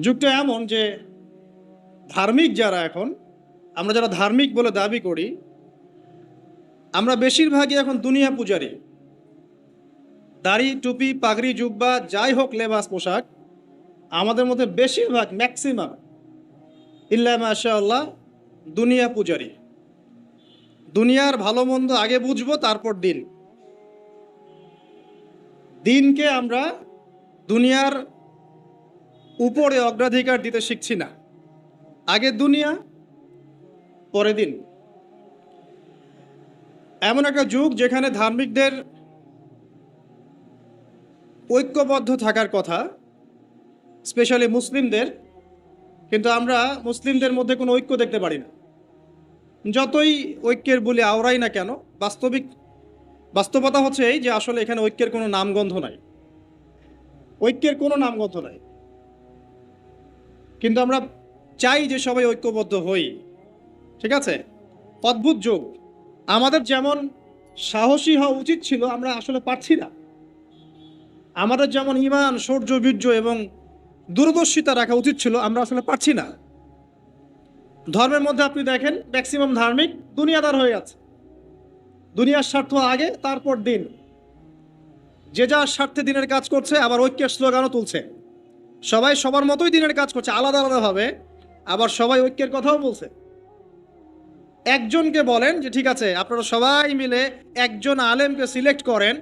যুগটা এমন যে ধার্মিক যারা এখন, আমরা যারা ধার্মিক বলে দাবি করি, আমরা বেশিরভাগই এখন দুনিয়া পূজারি। দাড়ি, টুপি, পাগড়ি, জুব্বা, যাই হোক লেবাস পোশাক, আমাদের মধ্যে বেশিরভাগ ম্যাক্সিমাম ইল্লা মাশাআল্লাহ দুনিয়া পূজারি। দুনিয়ার ভালো মন্দ আগে বুঝবো, তারপর দিনকে আমরা দুনিয়ার উপরে অগ্রাধিকার দিতে শিখছি না। আগে দুনিয়া, পরে দিন। এমন একটা যুগ যেখানে ধার্মিকদের ঐক্যবদ্ধ থাকার কথা, স্পেশালি মুসলিমদের, কিন্তু আমরা মুসলিমদের মধ্যে কোনো ঐক্য দেখতে পারি না। যতই ঐক্যের বলে আওড়াই না কেন, বাস্তবতা হচ্ছে এই যে আসলে এখানে ঐক্যের কোনো নামগন্ধ নাই, ঐক্যের কোনো নামগন্ধ নাই। কিন্তু আমরা চাই যে সবাই ঐক্যবদ্ধ হই, ঠিক আছে? অদ্ভুত যুগ। আমাদের যেমন সাহসী হওয়া উচিত ছিল, আমরা আসলে পারছি না। আমাদের যেমন ঈমান, শৌর্য, বীর্য এবং দূরদর্শিতা রাখা উচিত ছিল, আমরা আসলে পারছি না। ধর্মের মধ্যে আপনি দেখেন ম্যাক্সিমাম ধার্মিক দুনিয়াদার হয়ে আছে। দুনিয়ার স্বার্থ আগে, তারপর দিন। যে যার স্বার্থে দিনের কাজ করছে, আবার ঐক্যের স্লোগানও তুলছে। সবাই সবার মতোই দিনের কাজ করছে, আলাদা আলাদাভাবে, আবার সবাই ঐক্যের কথাও বলছে। একজনকে বলেন যে ঠিক আছে, আপনারা সবাই মিলে একজন আলেমকে সিলেক্ট করেন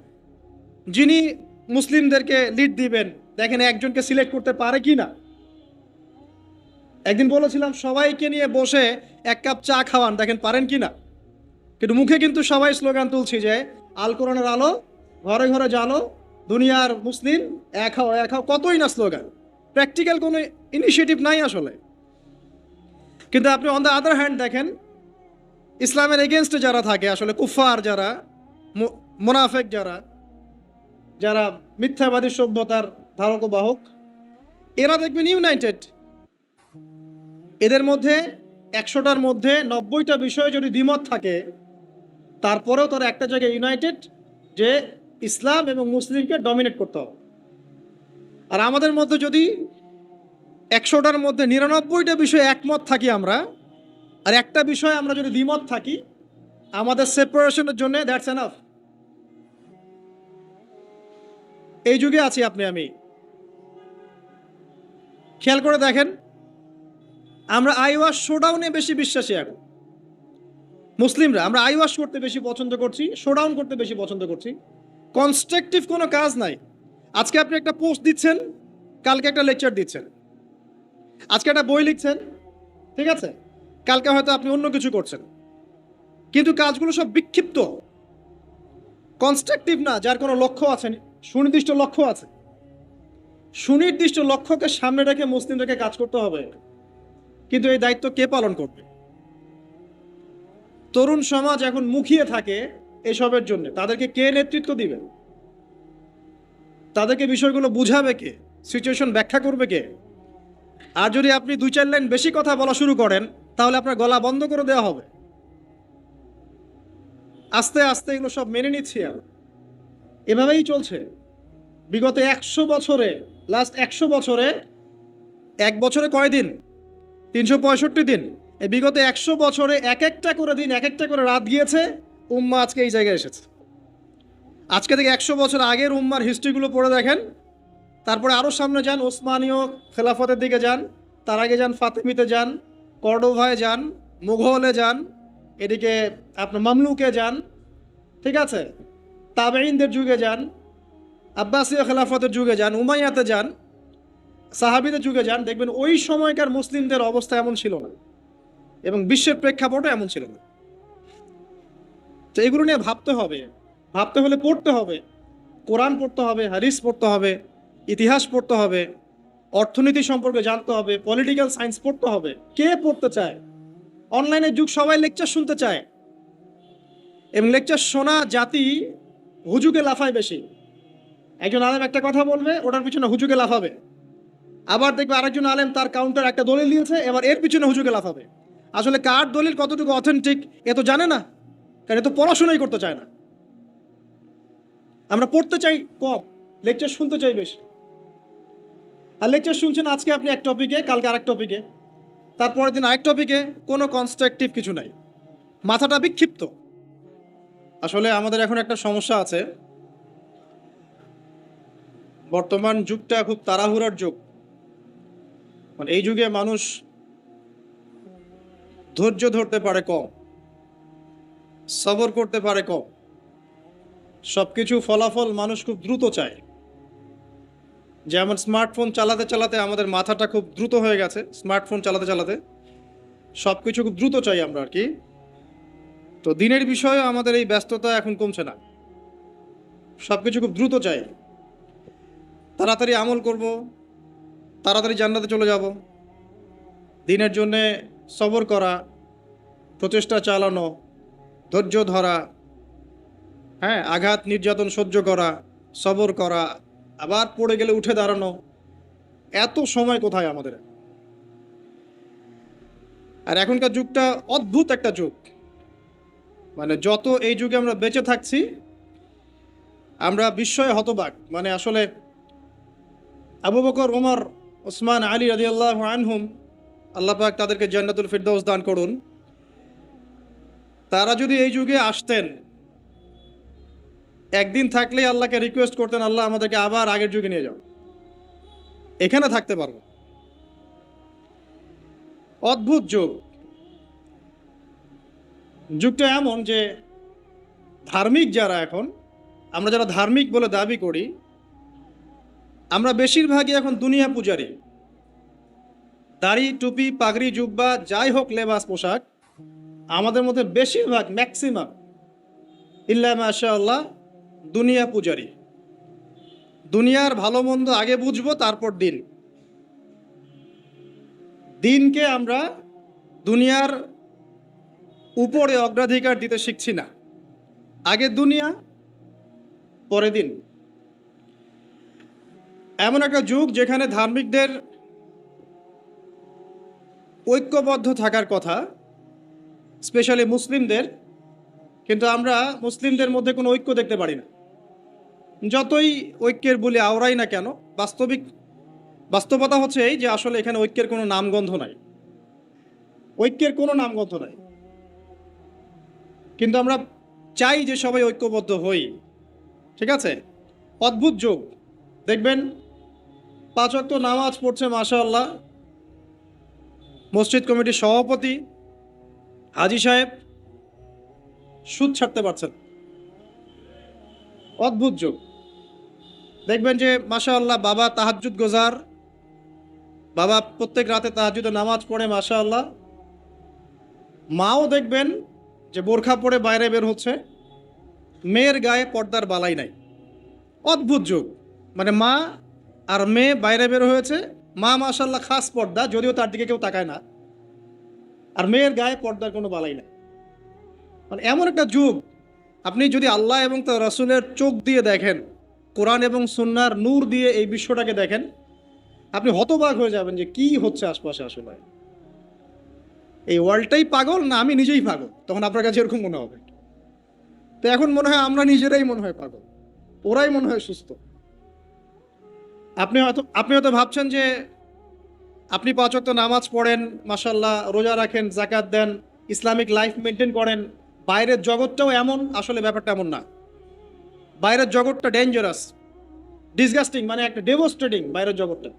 যিনি মুসলিমদেরকে লিড দিবেন, দেখেন একজনকে সিলেক্ট করতে পারে কি না। একদিন বলেছিলাম সবাইকে নিয়ে বসে এক কাপ চা খাওয়ান, দেখেন পারেন কি না। কিন্তু মুখে কিন্তু সবাই স্লোগান তুলছি যে আল কোরআনের আলো, ঘরে ঘরে জালো, দুনিয়ার মুসলিম এক হও এক হও, কতই না স্লোগান। প্র্যাকটিক্যাল কোনো ইনিশিয়েটিভ নাই আসলে। কিন্তু আপনি অন দ্য আদার হ্যান্ড দেখেন, ইসলামের এগেনস্টে যারা থাকে, আসলে কুফার যারা, মোনাফেক যারা, যারা মিথ্যাবাদী সভ্যতার ধারক ও বাহক, এরা দেখবেন ইউনাইটেড। এদের মধ্যে 100টার মধ্যে 90টা বিষয়ে যদি দ্বিমত থাকে, তারপরেও তারা একটা জায়গায় ইউনাইটেড যে ইসলাম এবং মুসলিমকে ডমিনেট করতে হবে। আর আমাদের মধ্যে যদি 100টার মধ্যে 99টা বিষয়ে একমত থাকি আমরা, আর একটা বিষয়ে আমরা যদি দ্বিমত থাকি, আমাদের সেপারেশনের জন্য দ্যাটস এনাফ। এই যুগে আছি আপনি আমি। খেয়াল করে দেখেন, আমরা আইওয়াশ শোডাউনে বেশি বিশ্বাসী এখন। মুসলিমরা আমরা আইওয়াশ করতে বেশি পছন্দ করছি, শোডাউন করতে বেশি পছন্দ করছি। কনস্ট্রাকটিভ কোনো কাজ নাই। আজকে আপনি একটা পোস্ট দিচ্ছেন, কালকে একটা লেকচার দিচ্ছেন। আজকে একটা বই লিখছেন, ঠিক আছে, কালকে হয়তো আপনি অন্য কিছু করছেন। কিন্তু কাজগুলো সব বিক্ষিপ্ত, কনস্ট্রাকটিভ না, যার কোনো লক্ষ্য আছে, সুনির্দিষ্ট লক্ষ্য আছে। সুনির্দিষ্ট লক্ষ্যকে সামনে রেখে মুসলিমদেরকে কাজ করতে হবে। কিন্তু এই দায়িত্ব কে পালন করবে? তরুণ সমাজ এখন মুখিয়ে থাকে এসবের জন্য, তাদেরকে কে নেতৃত্ব দিবে? তাদেরকে বিষয়গুলো বুঝাবে কে? সিচুয়েশন ব্যাখ্যা করবে কে? আর যদি আপনি 2-4 লাইন বেশি কথা বলা শুরু করেন, তাহলে আপনার গলা বন্ধ করে দেওয়া হবে। আস্তে আস্তে এগুলো সব মেনে নিচ্ছি আমরা। এভাবেই চলছে বিগত 100 বছরে। লাস্ট 100 বছরে, এক বছরে কয়দিন? 365 দিন। এই বিগত 100 বছরে এক একটা করে দিন, এক একটা করে রাত গিয়েছে, উম্মা আজকে এই জায়গায় এসেছে। আজকে থেকে 100 বছর আগের উম্মার হিস্ট্রিগুলো পড়ে দেখেন। তারপরে আরও সামনে যান, ওসমানীয় খেলাফতের দিকে যান, তার আগে যান ফাতেমিতে যান, কর্ডোভায় যান, মুঘলে যান, এদিকে আপনার মামলুকে যান, ঠিক আছে, তাবেঈনদের যুগে যান, আব্বাসীয় খেলাফতের যুগে যান, উমাইয়াতে যান, সাহাবিদের যুগে যান, দেখবেন ওই সময়কার মুসলিমদের অবস্থা এমন ছিল না, এবং বিশ্বের প্রেক্ষাপটও এমন ছিল না। তো এগুলো নিয়ে ভাবতে হবে। ভাবতে হলে পড়তে হবে, কোরআন পড়তে হবে, হাদিস পড়তে হবে, ইতিহাস পড়তে হবে, অর্থনীতি সম্পর্কে জানতে হবে, পলিটিক্যাল সায়েন্স পড়তে হবে। কে পড়তে চায়? অনলাইনের যুগ, সবাই লেকচার শুনতে চায়, এবং লেকচার শোনা জাতি হুজুগে লাফায় বেশি। একজন আলেম একটা কথা বলবে, ওটার পিছনে হুজুগে লাফাবে। আবার দেখবে আরেকজন আলেম তার কাউন্টার একটা দলিল দিয়েছে, এবার এর পিছনে হুজুগে লাফাবে। আসলে কার দলিল কতটুকু অথেন্টিক এ তো জানে না, কারণ এ তো পড়াশোনাই করতে চায় না। আমরা পড়তে চাই কম, লেকচার শুনতে চাই বেশি। আর লেকচার শুনছেন আজকে আপনি এক টপিকে, কালকে আরেক টপিকে, তারপরের দিন আরেক টপিকে, কোনো কনস্ট্রাকটিভ কিছু নাই, মাথাটা বিক্ষিপ্ত। আসলে আমাদের এখন একটা সমস্যা আছে, বর্তমান যুগটা খুব তাড়াহুড়ার যুগ। মানে এই যুগে মানুষ ধৈর্য ধরতে পারে কম, সবর করতে পারে কম, সবকিছু ফলাফল মানুষ খুব দ্রুত চায়। যেমন স্মার্টফোন চালাতে চালাতে আমাদের মাথাটা খুব দ্রুত হয়ে গেছে, স্মার্টফোন চালাতে চালাতে সবকিছু খুব দ্রুত চাই আমরা আর কি। তো দিনের বিষয়ে আমাদের এই ব্যস্ততা এখন কমছে না, সবকিছু খুব দ্রুত চাই, তাড়াতাড়ি আমল করব, তাড়াতাড়ি জান্নাতে চলে যাব। দিনের জন্যে সবর করা, প্রচেষ্টা চালানো, ধৈর্য ধরা, হ্যাঁ, আঘাত নির্যাতন সহ্য করা, সবর করা, আবার পড়ে গেলে উঠে দাঁড়ানো, এত সময় কোথায় আমাদের? আর এখনকার যুগটা অদ্ভুত একটা যুগ। মানে যত এই যুগে আমরা বেঁচে থাকছি আমরা বিস্ময়ে হতবাক। মানে আসলে আবু বকর, ওমর, ওসমান, আলী রাদিয়াল্লাহু আনহুম, আল্লাহ পাক তাদেরকে জান্নাতুল ফিরদাউস দান করুন, তারা যদি এই যুগে আসতেন, একদিন থাকলেই আল্লাহকে রিকোয়েস্ট করতেন, আল্লাহ আমাদেরকে আবার আগের যুগে নিয়ে যাও, এখানে থাকতে পারবো। অদ্ভুত যুগ। যুগটা এমন যে ধার্মিক যারা, এখন আমরা যারা ধার্মিক বলে দাবি করি, আমরা বেশিরভাগই এখন দুনিয়া পূজারি। দাড়ি, টুপি, পাগড়ি, জুব্বা, যাই হোক লেবাস, পোশাক, আমাদের মধ্যে বেশিরভাগ, ম্যাক্সিমাম ইল্লা মাশাআল্লাহ দুনিয়া পূজারি। দুনিয়ার ভালো মন্দ আগে বুঝবো, তারপর দিনকে আমরা দুনিয়ার উপরে অগ্রাধিকার দিতে শিখছি না। আগে দুনিয়া, পরে দিন। এমন একটা যুগ যেখানে ধার্মিকদের ঐক্যবদ্ধ থাকার কথা, স্পেশালি মুসলিমদের, কিন্তু আমরা মুসলিমদের মধ্যে কোনো ঐক্য দেখতে পারি না। যতই ঐক্যের বলে আওড়াই না কেন, বাস্তবতা হচ্ছে এই যে আসলে এখানে ঐক্যের কোনো নামগন্ধ নাই, ঐক্যের কোনো নামগন্ধ নাই। কিন্তু আমরা চাই যে সবাই ঐক্যবদ্ধ হই, ঠিক আছে? অদ্ভুত যুগ। দেখবেন 5 ওয়াক্ত নামাজ পড়ছে মাশাআল্লাহ মসজিদ কমিটির সভাপতি হাজি সাহেব, সুদ ছাড়তে পারছেন। অদ্ভুত যুগ। দেখবেন যে মাশাআল্লাহ বাবা তাহাজ্জুদ গোজার, বাবা প্রত্যেক রাতে তাহাজ্জুদে নামাজ পড়ে মাশাআল্লাহ। মাও দেখবেন যে বোরখা পরে বাইরে বের হচ্ছে, মেয়ের গায়ে পর্দার বালাই নাই। অদ্ভুত যুগ। মানে মা আর মেয়ে বাইরে বের হয়েছে, মা মাশাআল্লাহ খাস পর্দা, যদিও তার দিকে কেউ তাকায় না, আর মেয়ের গায়ে পর্দার কোনো বালাই নাই। মানে এমন একটা যুগ, আপনি যদি আল্লাহ এবং তার রাসূলের চোখ দিয়ে দেখেন, কোরআন এবং সুন্নাহর নূর দিয়ে এই বিশ্বটাকে দেখেন, আপনি হতবাক হয়ে যাবেন যে কি হচ্ছে আশপাশে। আসলে এই ওয়ার্ল্ডটাই পাগল না আমি নিজেই পাগল, তখন আপনার কাছে এরকম মনে হবে। তো এখন মনে হয় আমরা নিজেরাই মনে হয় পাগল, ওরাই মনে হয় সুস্থ। আপনি হয়তো ভাবছেন যে আপনি 5 ওয়াক্ত নামাজ পড়েন মাশাআল্লাহ, রোজা রাখেন, যাকাত দেন, ইসলামিক লাইফ মেনটেন করেন, বাইরের জগৎটাও এমন। আসলে ব্যাপারটা এমন না। বাইরের জগৎটা ডেঞ্জারাস, ডিসগাস্টিং, মানে একটা ডেভোস্টেটিং বাইরের জগৎটা।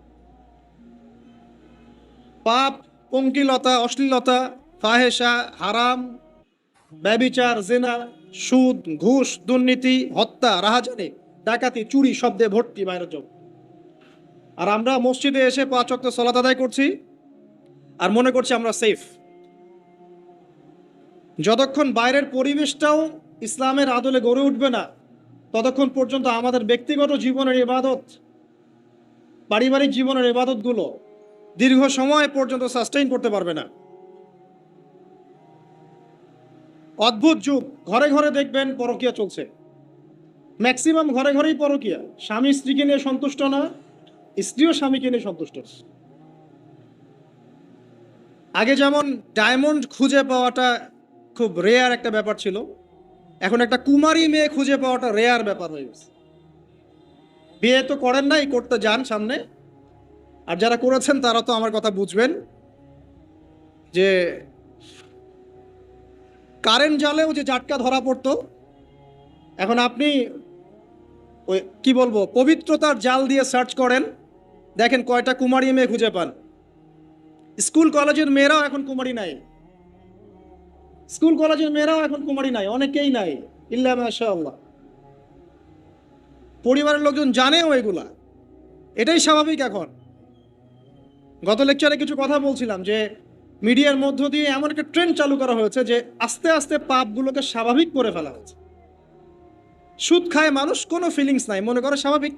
পাপ, পঙ্কিলতা, অশ্লীলতা, ফাহেসা, হারাম, ব্যভিচার, জিনা, সুদ, ঘুষ, দুর্নীতি, হত্যা, রাহাজানি, ডাকাতি, চুরি, শব্দে ভর্তি বাইরের জগৎ। আর আমরা মসজিদে এসে 5 ওয়াক্ত সালাত আদায় করছি আর মনে করছি আমরা সেফ। যতক্ষণ বাইরের পরিবেশটাও ইসলামের আদলে গড়ে উঠবে না, ততক্ষণ পর্যন্ত আমাদের ব্যক্তিগত জীবনের ইবাদত, পারিবারিক জীবনের ইবাদতগুলো দীর্ঘ সময় পর্যন্ত সাস্টেইন করতে পারবে না। অদ্ভুত যুগ। ঘরে ঘরে দেখবেন পরকীয়া চলছে, ম্যাক্সিমাম ঘরে ঘরেই পরকীয়া। স্বামী স্ত্রীকে নিয়ে সন্তুষ্ট না, স্ত্রীও স্বামীকে নিয়ে সন্তুষ্ট। আগে যেমন ডায়মন্ড খুঁজে পাওয়াটা খুব রেয়ার একটা ব্যাপার ছিল, এখন একটা কুমারী মেয়ে খুঁজে পাওয়াটা রেয়ার ব্যাপার হয়ে গেছে। বিয়ে তো করেন নাই, করতে যান সামনে, আর যারা করেছেন তারা তো আমার কথা বুঝবেন যে কারেন্ট জালেও যে জাটকা ধরা পড়তো, এখন আপনি ওই কি বলবো পবিত্রতার জাল দিয়ে সার্চ করেন, দেখেন কয়টা কুমারী মেয়ে খুঁজে পান। স্কুল কলেজের মেয়েরাও এখন কুমারী নাই, স্কুল কলেজের মেয়েরাও এখন কুমারী নাই, অনেকেই নাই, ইল্লা মাশাআল্লাহ। পরিবারের লোকজন জানেও এগুলা, এটাই স্বাভাবিক এখন। গত লেকচারে কিছু কথা বলছিলাম যে মিডিয়ার মধ্য দিয়ে এমন একটা ট্রেন্ড চালু করা হয়েছে যে আস্তে আস্তে পাপগুলোকে স্বাভাবিক করে ফেলা হয়েছে। সুদ খায় মানুষ, কোনো ফিলিংস নাই, মনে করে স্বাভাবিক,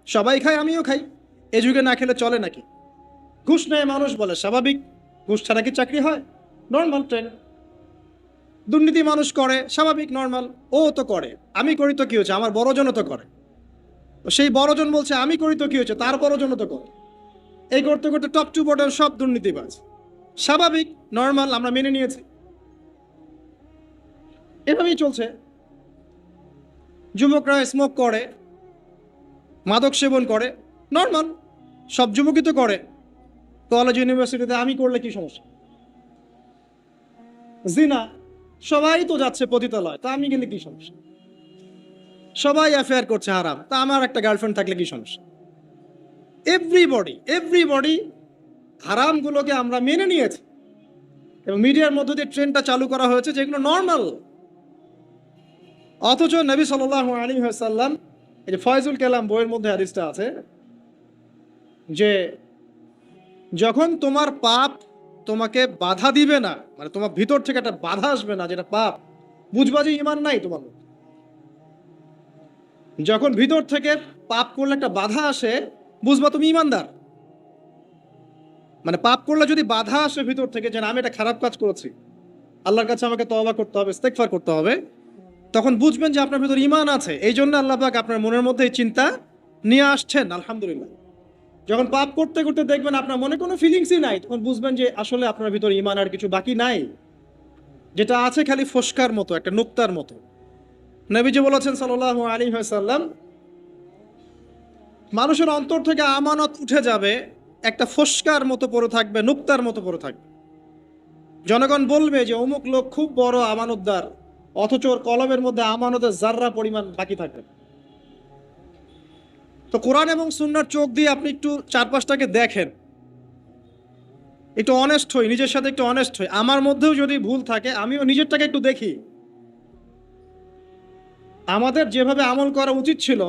সবাই খায় আমিও খাই, এ যুগে না খেলে চলে নাকি। ঘুষ নেয় মানুষ, বলে স্বাভাবিক, ঘুষ ছাড়া কি চাকরি হয়, নর্মাল ট্রেন্ড। দুর্নীতি মানুষ করে, স্বাভাবিক, নর্মাল, ও তো করে, আমি করি তো কি হয়েছে, আমার বড়জনও তো করে, তো সেই বড়জন বলছে আমি করি তো কি হয়েছে, তার বড়জনও তো করে। এই করতে করতে টপ টু বটম সব দুর্নীতিবাজ, স্বাভাবিক, নর্মাল, আমরা মেনে নিয়েছি, এভাবেই চলছে। যুবকরা স্মোক করে, মাদক সেবন করে, নর্মাল, সব যুবকই তো করে। কলেজ ইউনিভার্সিটিতে আমি করলে কি সমস্যা? জিনা, সবাই তো যাচ্ছে পতিতালয়, তা আমি গেলে কি সমস্যা? সবাই অ্যাফেয়ার করছে হারাম, তা আমার একটা গার্লফ্রেন্ড থাকলে কি সমস্যা? এভরিবডি হারামগুলোকে আমরা মেনে নিয়েছি এবং মিডিয়ার মধ্য দিয়ে ট্রেন্ডটা চালু করা হয়েছে যেগুলো নর্মাল। অথচ নবী সাল্লাল্লাহু আলাইহি ওয়াসাল্লাম, এই যে ফয়জুল কালাম বইয়ের মধ্যে হাদিসটা আছে যে যখন তোমার পাপ তোমাকে বাধা দিবে না, মানে তোমার ভিতর থেকে একটা বাধা আসবে না যেটা পাপ, বুঝবা যে ঈমান নাই তোমার মধ্যে। যখন ভিতর থেকে পাপ করলে একটা বাধা আসে, বুঝবা তুমি ঈমানদার। মানে পাপ করলে যদি বাধা আসে ভিতর থেকে যে আমি এটা খারাপ কাজ করেছি, আল্লাহর কাছে আমাকে তওবা করতে হবে, ইস্তেগফার করতে হবে, তখন বুঝবেন যে আপনার ভিতর ঈমান আছে। এই জন্য আল্লাহ পাক আপনার মনের মধ্যে এই চিন্তা নিয়ে আসছেন, আলহামদুলিল্লাহ। যখন পাপ করতে করতে দেখবেন আপনার মনে কোনো ফিলিংসই নাই, তখন বুঝবেন যে আসলে আপনার ভিতর ঈমান আর কিছু বাকি নাই, যেটা আছে খালি ফস্কার মতো, একটা নুক্তার মতো। নবীজি বলেছেন সাল্লাল্লাহু আলাইহি ওয়াসাল্লাম, মানুষের অন্তর থেকে আমানত উঠে যাবে, একটা ফস্কার মতো পড়ে থাকবে, নুক্তার মতো পড়ে থাকবে। জনগণ বলবে যে অমুক লোক খুব বড় আমানতদার, অথচ ওর কলমের মধ্যে আমানতের জাররা পরিমাণ বাকি থাকবে। তো কোরআন এবং সুন্নাহর চোখ দিয়ে আপনি একটু চারপাশটাকে দেখেন, একটু অনেস্ট হই, নিজের সাথে একটু অনেস্ট হই। আমার মধ্যেও যদি ভুল থাকে আমিও নিজেরটাকে একটু দেখি। আমাদের যেভাবে আমল করা উচিত ছিল,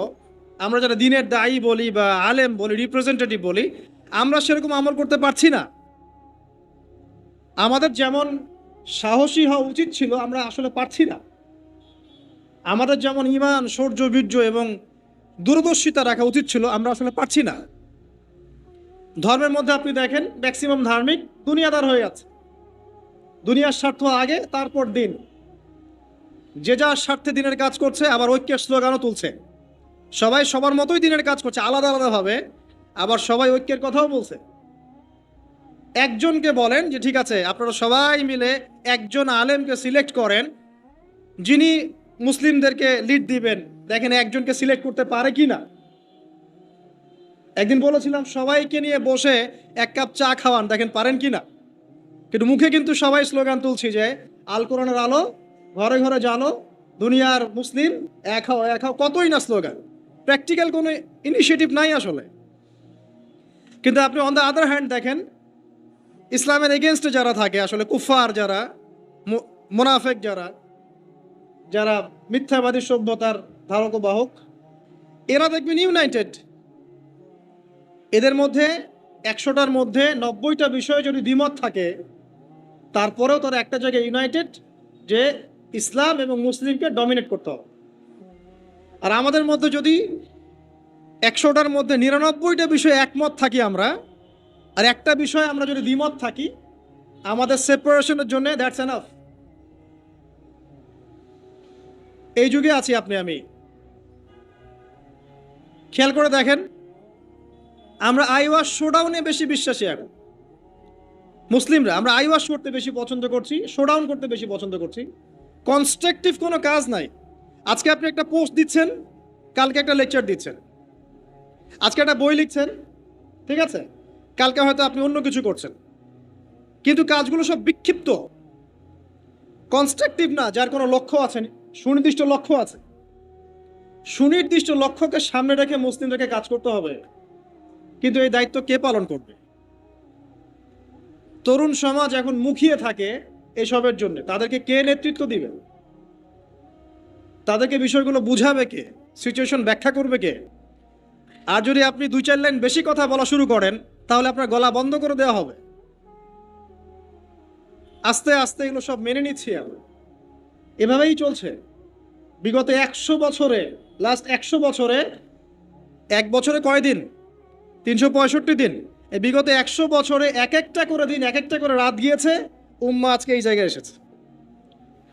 আমরা যারা দিনের দায়ী বলি বা আলেম বলি, রিপ্রেজেন্টেটিভ বলি, আমরা সেরকম আমল করতে পারছি না। আমাদের যেমন সাহসী হওয়া উচিত ছিল, আমরা আসলে পারছি না। আমাদের যেমন ঈমান, শৌর্য, বীর্য এবং দূরদর্শিতা রাখা উচিত ছিল, আমরা আসলে পারছি না। ধর্মের মধ্যে আপনি দেখেন ম্যাক্সিমাম ধার্মিক দুনিয়াদার হয়ে যাচ্ছে, দুনিয়ার স্বার্থ আগে, তারপর দিন। যে যার স্বার্থে দিনের কাজ করছে, আবার ঐক্যের স্লোগানও তুলছে। সবাই সবার মতোই দিনের কাজ করছে, আলাদা আলাদাভাবে, আবার সবাই ঐক্যের কথাও বলছে। একজনকে বলেন যে ঠিক আছে আপনারা সবাই মিলে একজন আলেমকে সিলেক্ট করেন যিনি মুসলিমদেরকে লিড দিবেন, দেখেন একজনকে সিলেক্ট করতে পারে কি না। একদিন বলেছিলাম সবাইকে নিয়ে বসে এক কাপ চা খাওয়ান, দেখেন পারেন কি না। কিন্তু মুখে কিন্তু সবাই স্লোগান তুলছি যে আল কোরআনের আলো, ঘরে ঘরে জানো, দুনিয়ার মুসলিম এক হও এক হও, কতই না স্লোগান, প্র্যাকটিক্যাল কোনো ইনিশিয়েটিভ নাই আসলে। কিন্তু আপনি অন দ্য আদার হ্যান্ড দেখেন ইসলামের এগেনস্টে যারা থাকে, আসলে কুফার যারা, মুনাফেক যারা, যারা মিথ্যাবাদী সভ্যতার ধারক ও বাহক, এরা দেখবেন ইউনাইটেড। এদের মধ্যে 100টার মধ্যে 90টা বিষয়ে যদি দ্বিমত থাকে, তারপরেও তারা একটা জায়গায় ইউনাইটেড যে ইসলাম এবং মুসলিমকে ডমিনেট করতে হবে। আর আমাদের মধ্যে যদি 100টার মধ্যে 99টা বিষয়ে একমত থাকি আমরা, আর একটা বিষয়ে আমরা যদি দ্বিমত থাকি, আমাদের সেপারেশনের জন্য দ্যাটস এনাফ। এই যুগে আছি আপনি আমি। খেয়াল করে দেখেন, আমরা আইওয়াশ শোডাউনে বেশি বিশ্বাসী এখন মুসলিমরা। আমরা আইওয়াশ করতে বেশি পছন্দ করছি, শোডাউন করতে বেশি পছন্দ করছি। কনস্ট্রাকটিভ কোনো কাজ নাই। আজকে আপনি একটা পোস্ট দিচ্ছেন, কালকে একটা লেকচার দিচ্ছেন, আজকে একটা বই লিখছেন, ঠিক আছে, কালকে হয়তো আপনি অন্য কিছু করছেন, কিন্তু কাজগুলো সব বিক্ষিপ্ত, কনস্ট্রাকটিভ না, যার কোনো লক্ষ্য আছে, সুনির্দিষ্ট লক্ষ্য আছে। সুনির্দিষ্ট লক্ষ্যকে সামনে রেখে মুসলিমদেরকে কাজ করতে হবে, কিন্তু এই দায়িত্ব কে পালন করবে? তরুণ সমাজ এখন মুখিয়ে থাকে এসবের জন্য, তাদেরকে কে নেতৃত্ব দিবে? তাদেরকে বিষয়গুলো বুঝাবে কে? সিচুয়েশন ব্যাখ্যা করবে কে? আর যদি আপনি 2-4 লাইন বেশি কথা বলা শুরু করেন, তাহলে আপনার গলা বন্ধ করে দেওয়া হবে। আস্তে আস্তে এগুলো সব মেনে নিচ্ছি আমরা, এভাবেই চলছে বিগত 100 বছরে। লাস্ট 100 বছরে, এক বছরে কয় দিন? 365 দিন। এই বিগত 100 বছরে এক একটা করে দিন, এক একটা করে রাত গিয়েছে, উম্মাহ আজকে এই জায়গায় এসেছে।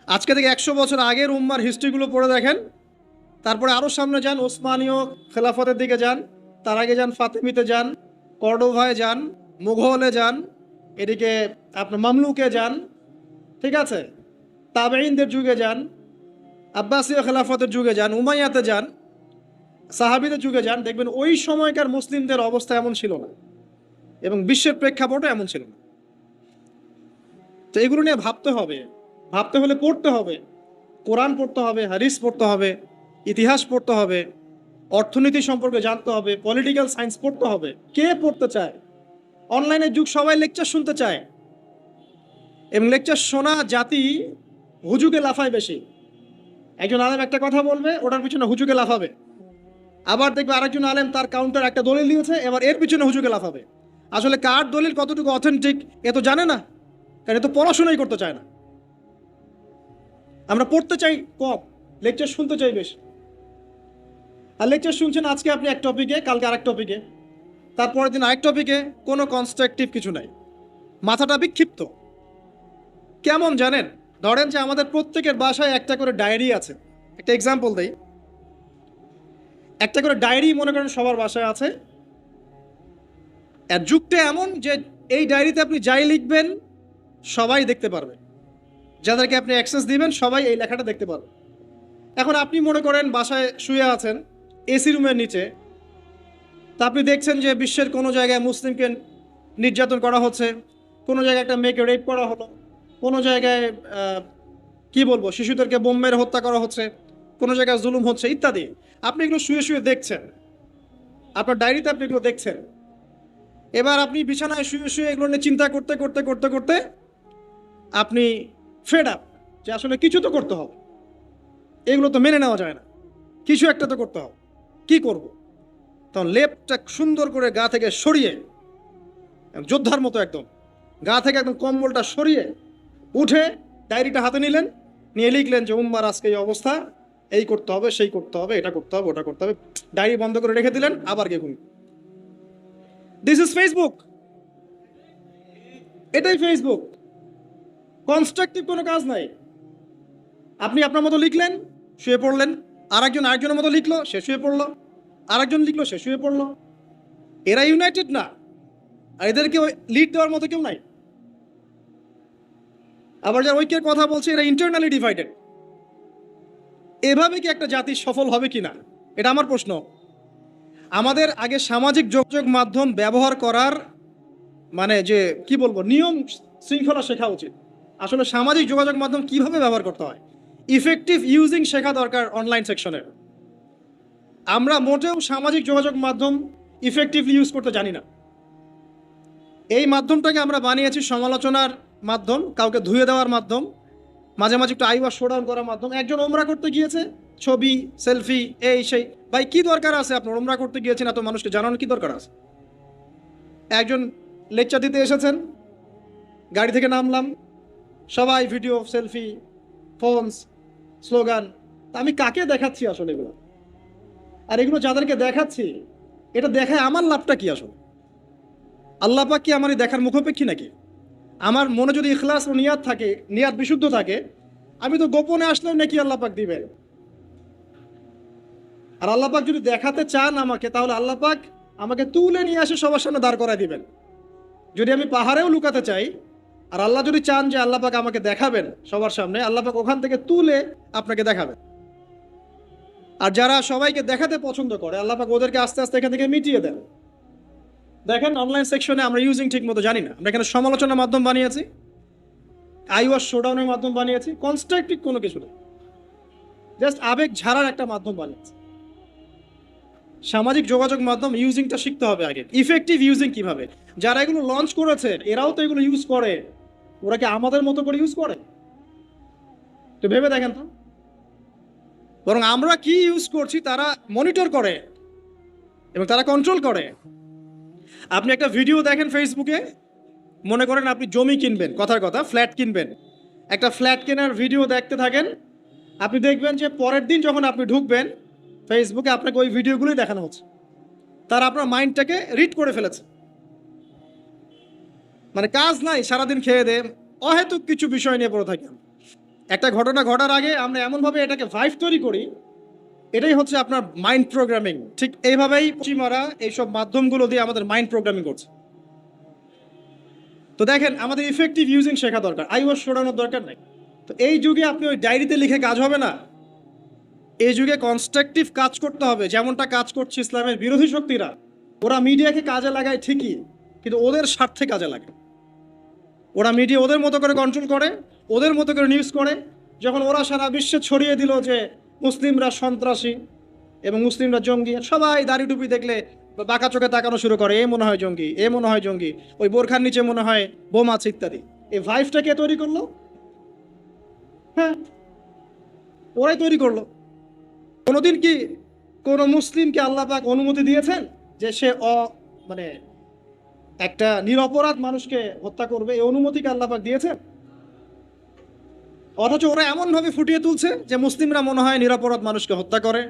আজকে থেকে 100 বছর আগের উম্মার হিস্ট্রিগুলো পড়ে দেখেন, তারপরে আরও সামনে যান, ওসমানীয় খেলাফতের দিকে যান, তার আগে যান ফাতেমিতে যান, কর্ডোভায় যান, মুঘলে যান, এদিকে আপনার মামলুকে যান, ঠিক আছে, তাবেঈনদের যুগে যান, আব্বাসীয় খেলাফতের যুগে যান, উমাইয়াতে যান, সাহাবীদের যুগে যান, দেখবেন ওই সময়কার মুসলিমদের অবস্থা এমন ছিল না, এবং বিশ্বের প্রেক্ষাপটও এমন ছিল না। তো এগুলো নিয়ে ভাবতে হবে, ভাবতে হলে পড়তে হবে, কোরআন পড়তে হবে, হাদিস পড়তে হবে, ইতিহাস পড়তে হবে, অর্থনীতি সম্পর্কে জানতে হবে, পলিটিক্যাল সায়েন্স পড়তে হবে। কে পড়তে চায়? অনলাইনের যুগ, সবাই লেকচার শুনতে চায়, এবং লেকচার শোনা জাতি হুজুকে লাফায় বেশি। একজন আলেম একটা কথা বলবে, ওটার পিছনে হুজুকে লাফাবে, আবার দেখবে আরেকজন আলেম তার কাউন্টার একটা দলিল দিয়েছে, এবার এর পিছনে হুজুকে লাফাবে। আসলে কার দলিল কতটুকু অথেন্টিক এ তো জানে না, কারণ এ তো পড়াশোনাই করতে চায় না। আমরা পড়তে চাই কম, লেকচার শুনতে চাই বেশি। আর লেকচার শুনছেন আজকে আপনি এক টপিকে, কালকে আরেক টপিকে, তারপরের দিন আরেক টপিকে, কোনো কনস্ট্রাকটিভ কিছু নাই, মাথাটা বিক্ষিপ্ত। কেমন জানেন? ধরেন যে আমাদের প্রত্যেকের বাসায় একটা করে ডায়েরি আছে। একটা এক্সাম্পল দেই, একটা করে ডায়েরি মনে করেন সবার বাসায় আছে। আর যুগটা এমন যে এই ডায়েরিতে আপনি যাই লিখবেন সবাই দেখতে পারবে, যাদেরকে আপনি অ্যাক্সেস দিবেন সবাই এই লেখাটা দেখতে পারবে। এখন আপনি মনে করেন বাসায় শুয়ে আছেন এসি রুমের নিচে, তা আপনি দেখছেন যে বিশ্বের কোনো জায়গায় মুসলিমকে নির্যাতন করা হচ্ছে, কোনো জায়গায় একটা মেয়েকে রেপ করা হলো, কোনো জায়গায় কি বলবো, শিশুদেরকে বোম মেরে হত্যা করা হচ্ছে, কোনো জায়গায় জুলুম হচ্ছে ইত্যাদি। আপনি এগুলো শুয়ে শুয়ে দেখছেন, আপনার ডায়েরিতে আপনি এগুলো দেখছেন। এবার আপনি বিছানায় শুয়ে শুয়ে এগুলো নিয়ে চিন্তা করতে করতে করতে করতে আপনি ফেড আপ, যে আসলে কিছু তো করতে হবে, এগুলো তো মেনে নেওয়া যায় না, কিছু একটা তো করতে হবে, কি করব? তখন লেপটা সুন্দর করে গা থেকে সরিয়ে, যোদ্ধার মতো একদম গা থেকে একদম কম্বলটা সরিয়ে উঠে ডায়েরিটা হাতে নিলেন, নিয়ে লিখলেন যে উম্মার আজকে এই অবস্থা, এই করতে হবে, সেই করতে হবে, এটা করতে হবে, ওটা করতে হবে। ডায়েরি বন্ধ করে রেখে দিলেন, আবার গিয়ে ঘুমিয়ে। দিস ইজ ফেসবুক, এটাই ফেসবুক। কনস্ট্রাকটিভ কোনো কাজ নাই। আপনি আপনার মতো লিখলেন, শুয়ে পড়লেন, আরেকজনের মতো লিখলো, সে শুয়ে পড়লো, আরেকজন লিখলো, সে শুয়ে পড়লো। এরা ইউনাইটেড না, আর এদেরকে লিড দেওয়ার মতো কেউ নাই। আবার যারা ঐক্যের কথা বলছে, এরা ইন্টারনালি ডিভাইডেড। এভাবে কি একটা জাতি সফল হবে কি না, এটা আমার প্রশ্ন। আমাদের আগে সামাজিক যোগাযোগ মাধ্যম ব্যবহার করার মানে যে কি বলবো, নিয়ম শৃঙ্খলা শেখা উচিত। আসলে সামাজিক যোগাযোগ মাধ্যম কিভাবে ব্যবহার করতে হয়, ইফেক্টিভ ইউজিং শেখা দরকার অনলাইন সেকশনে। আমরা মোটেও সামাজিক যোগাযোগ মাধ্যম ইফেক্টিভলি ইউজ করতে জানি না। এই মাধ্যমটাকে আমরা বানিয়েছি সমালোচনার মাধ্যম, কাউকে ধুয়ে দেওয়ার মাধ্যম, মাঝে মাঝে একটু আইওয়াশ শোডাউন করার মাধ্যম। একজন ওমরা করতে গিয়েছে, ছবি, সেলফি, এই সেই। ভাই কি দরকার আছে আপনার ওমরা করতে গিয়েছেন, এত মানুষকে জানানোর কি দরকার আছে? একজন লেকচার দিতে এসেছেন, গাড়ি থেকে নামলাম, সবাই ভিডিও, সেলফি, ফোনস, স্লোগান। তা আমি কাকে দেখাচ্ছি আসলে এগুলো? আর এগুলো যাদেরকে দেখাচ্ছি, এটা দেখায় আমার লাভটা কি আসলে? আল্লাহ পাক কি আমার এই দেখার মুখাপেক্ষী নাকি? আমার মনে যদি ইখলাস ও নিয়াত থাকে, নিয়াত বিশুদ্ধ থাকে, আমি তো গোপনে আসলেও নাকি আল্লাহ পাক দিবেন। আর আল্লাহ পাক যদি দেখাতে চান আমাকে, তাহলে আল্লাহ পাক আমাকে তুলে নিয়ে আসে সবার সামনে দাঁড় করায় দিবেন। যদি আমি পাহাড়েও লুকাতে চাই, আর আল্লাহ যদি চান যে আল্লাহ পাক আমাকে দেখাবেন সবার সামনে, আল্লাহ পাক ওখান থেকে তুলে আপনাকে দেখাবেন। আর যারা সবাইকে দেখাতে পছন্দ করে, আল্লাহ পাক ওদেরকে আস্তে আস্তে এখান থেকে মিটিয়ে দেন। দেখেন অনলাইন সেকশনে আমরা ইউজিং ঠিক মতো জানি না, আমরা এখানে সমালোচনার মাধ্যম বানিয়েছি, আইওয়াস শোডাউনের মাধ্যম বানিয়েছি, কনস্ট্রাকটিভ কোনো কিছু নেই, জাস্ট আবেগ ঝাড়ার একটা মাধ্যম বানিয়েছি। সামাজিক যোগাযোগ মাধ্যম ইউজিংটা শিখতে হবে আগে, ইফেক্টিভ ইউজিং কিভাবে। যারা এগুলো লঞ্চ করেছে এরাও তো এগুলো ইউজ করে, ওরা কি আমাদের মতো করে ইউজ করে? তো ভেবে দেখেন তো। বরং আমরা কি ইউজ করছি তারা মনিটর করে এবং তারা কন্ট্রোল করে। আপনি একটা ভিডিও দেখেন ফেসবুকে, মনে করেন আপনি জমি কিনবেন, কথার কথা ফ্ল্যাট কিনবেন, একটা ফ্ল্যাট কেনার ভিডিও দেখতে থাকেন, আপনি দেখবেন যে পরের দিন যখন আপনি ঢুকবেন ফেসবুকে আপনাকে ওই ভিডিওগুলোই দেখানো হচ্ছে। তারা আপনার মাইন্ডটাকে রিড করে ফেলেছে। মানে কাজ নাই, সারাদিন খেয়ে দে অহেতুক কিছু বিষয় নিয়ে পড়ে থাকি। একটা ঘটনা ঘটার আগে আমরা এমনভাবে এটাকে ভাইব তৈরি করি, এটাই হচ্ছে আপনার মাইন্ড প্রোগ্রামিং। ঠিক এইভাবেই পশ্চিমারা এইসব মাধ্যমগুলো দিয়ে আমাদের মাইন্ড প্রোগ্রামিং করছে। তো দেখেন আমাদের ইফেক্টিভ ইউজিং শেখা দরকার, আইওয়াস সরানোর দরকার নাই। তো এই যুগে আপনি ওই ডায়েরিতে লিখে কাজ হবে না, এই যুগে কনস্ট্রাকটিভ কাজ করতে হবে, যেমনটা কাজ করছে ইসলামের বিরোধী শক্তিরা। ওরা মিডিয়াকে কাজে লাগায় ঠিকই, কিন্তু ওদের স্বার্থে কাজে লাগে। ওরা মিডিয়া ওদের মতো করে কন্ট্রোল করে, ওদের মতো করে নিউজ করে। যখন ওরা সারা বিশ্বে ছড়িয়ে দিল যে মুসলিমরা সন্ত্রাসী এবং মুসলিমরা জঙ্গি, সবাই দাড়ি টুপি দেখলে বাঁকা চোখে তাকানো শুরু করে, এ মনে হয় জঙ্গি, এ মনে হয় জঙ্গি, ওই বোরখার নিচে মনে হয় বোম আছে ইত্যাদি। এই ভাইভটা কে তৈরি করলো? হ্যাঁ, ওরাই তৈরি করলো। কোনোদিন কি কোনো মুসলিমকে আল্লাহ পাক অনুমতি দিয়েছেন যে সে মানে একটা নিরপরাধ মানুষকে হত্যা করবে? এই অনুমতিকে আল্লাহ পাক দিয়েছেন? অথচ ওরা এমনভাবে ফুটিয়ে তুলছে যে মুসলিমরা মনে হয় নিরপরাধ মানুষকে হত্যা করে,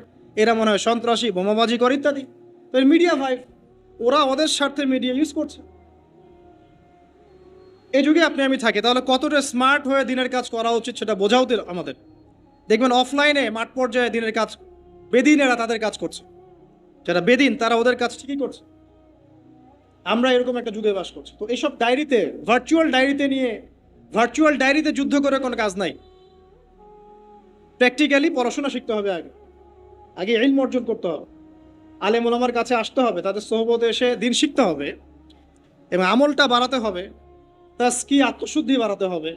এরা মনে হয় সন্ত্রাসী, বোমাবাজি করে ইত্যাদি। তো মিডিয়া ভাই, ওরা ওদের স্বার্থে মিডিয়া ইউজ করছে। এই যুগে আপনি আমি থাকি, তাহলে কতটা স্মার্ট হয়ে দিনের কাজ করা উচিত সেটা বোঝাও আমাদের। দেখবেন অফলাইনে মাঠ পর্যায়ে দিনের কাজ বেদিনেরা তাদের কাজ করছে, যারা বেদিন তারা ওদের কাজ ঠিকই করছে। আমরা এরকম একটা যুগে বাস করছি। তো এইসব ডায়েরিতে, ভার্চুয়াল ডায়েরিতে যুদ্ধ করে কোনো কাজ নাই। প্র্যাকটিক্যালি পড়াশোনা শিখতে হবে, আগে ইলম অর্জন করতে হবে, আলেম ওলামার কাছে আসতে হবে, তাদের সোহবতে এসে দিন শিখতে হবে এবং আমলটা বাড়াতে হবে, তাজকি আত্মশুদ্ধি বাড়াতে হবে,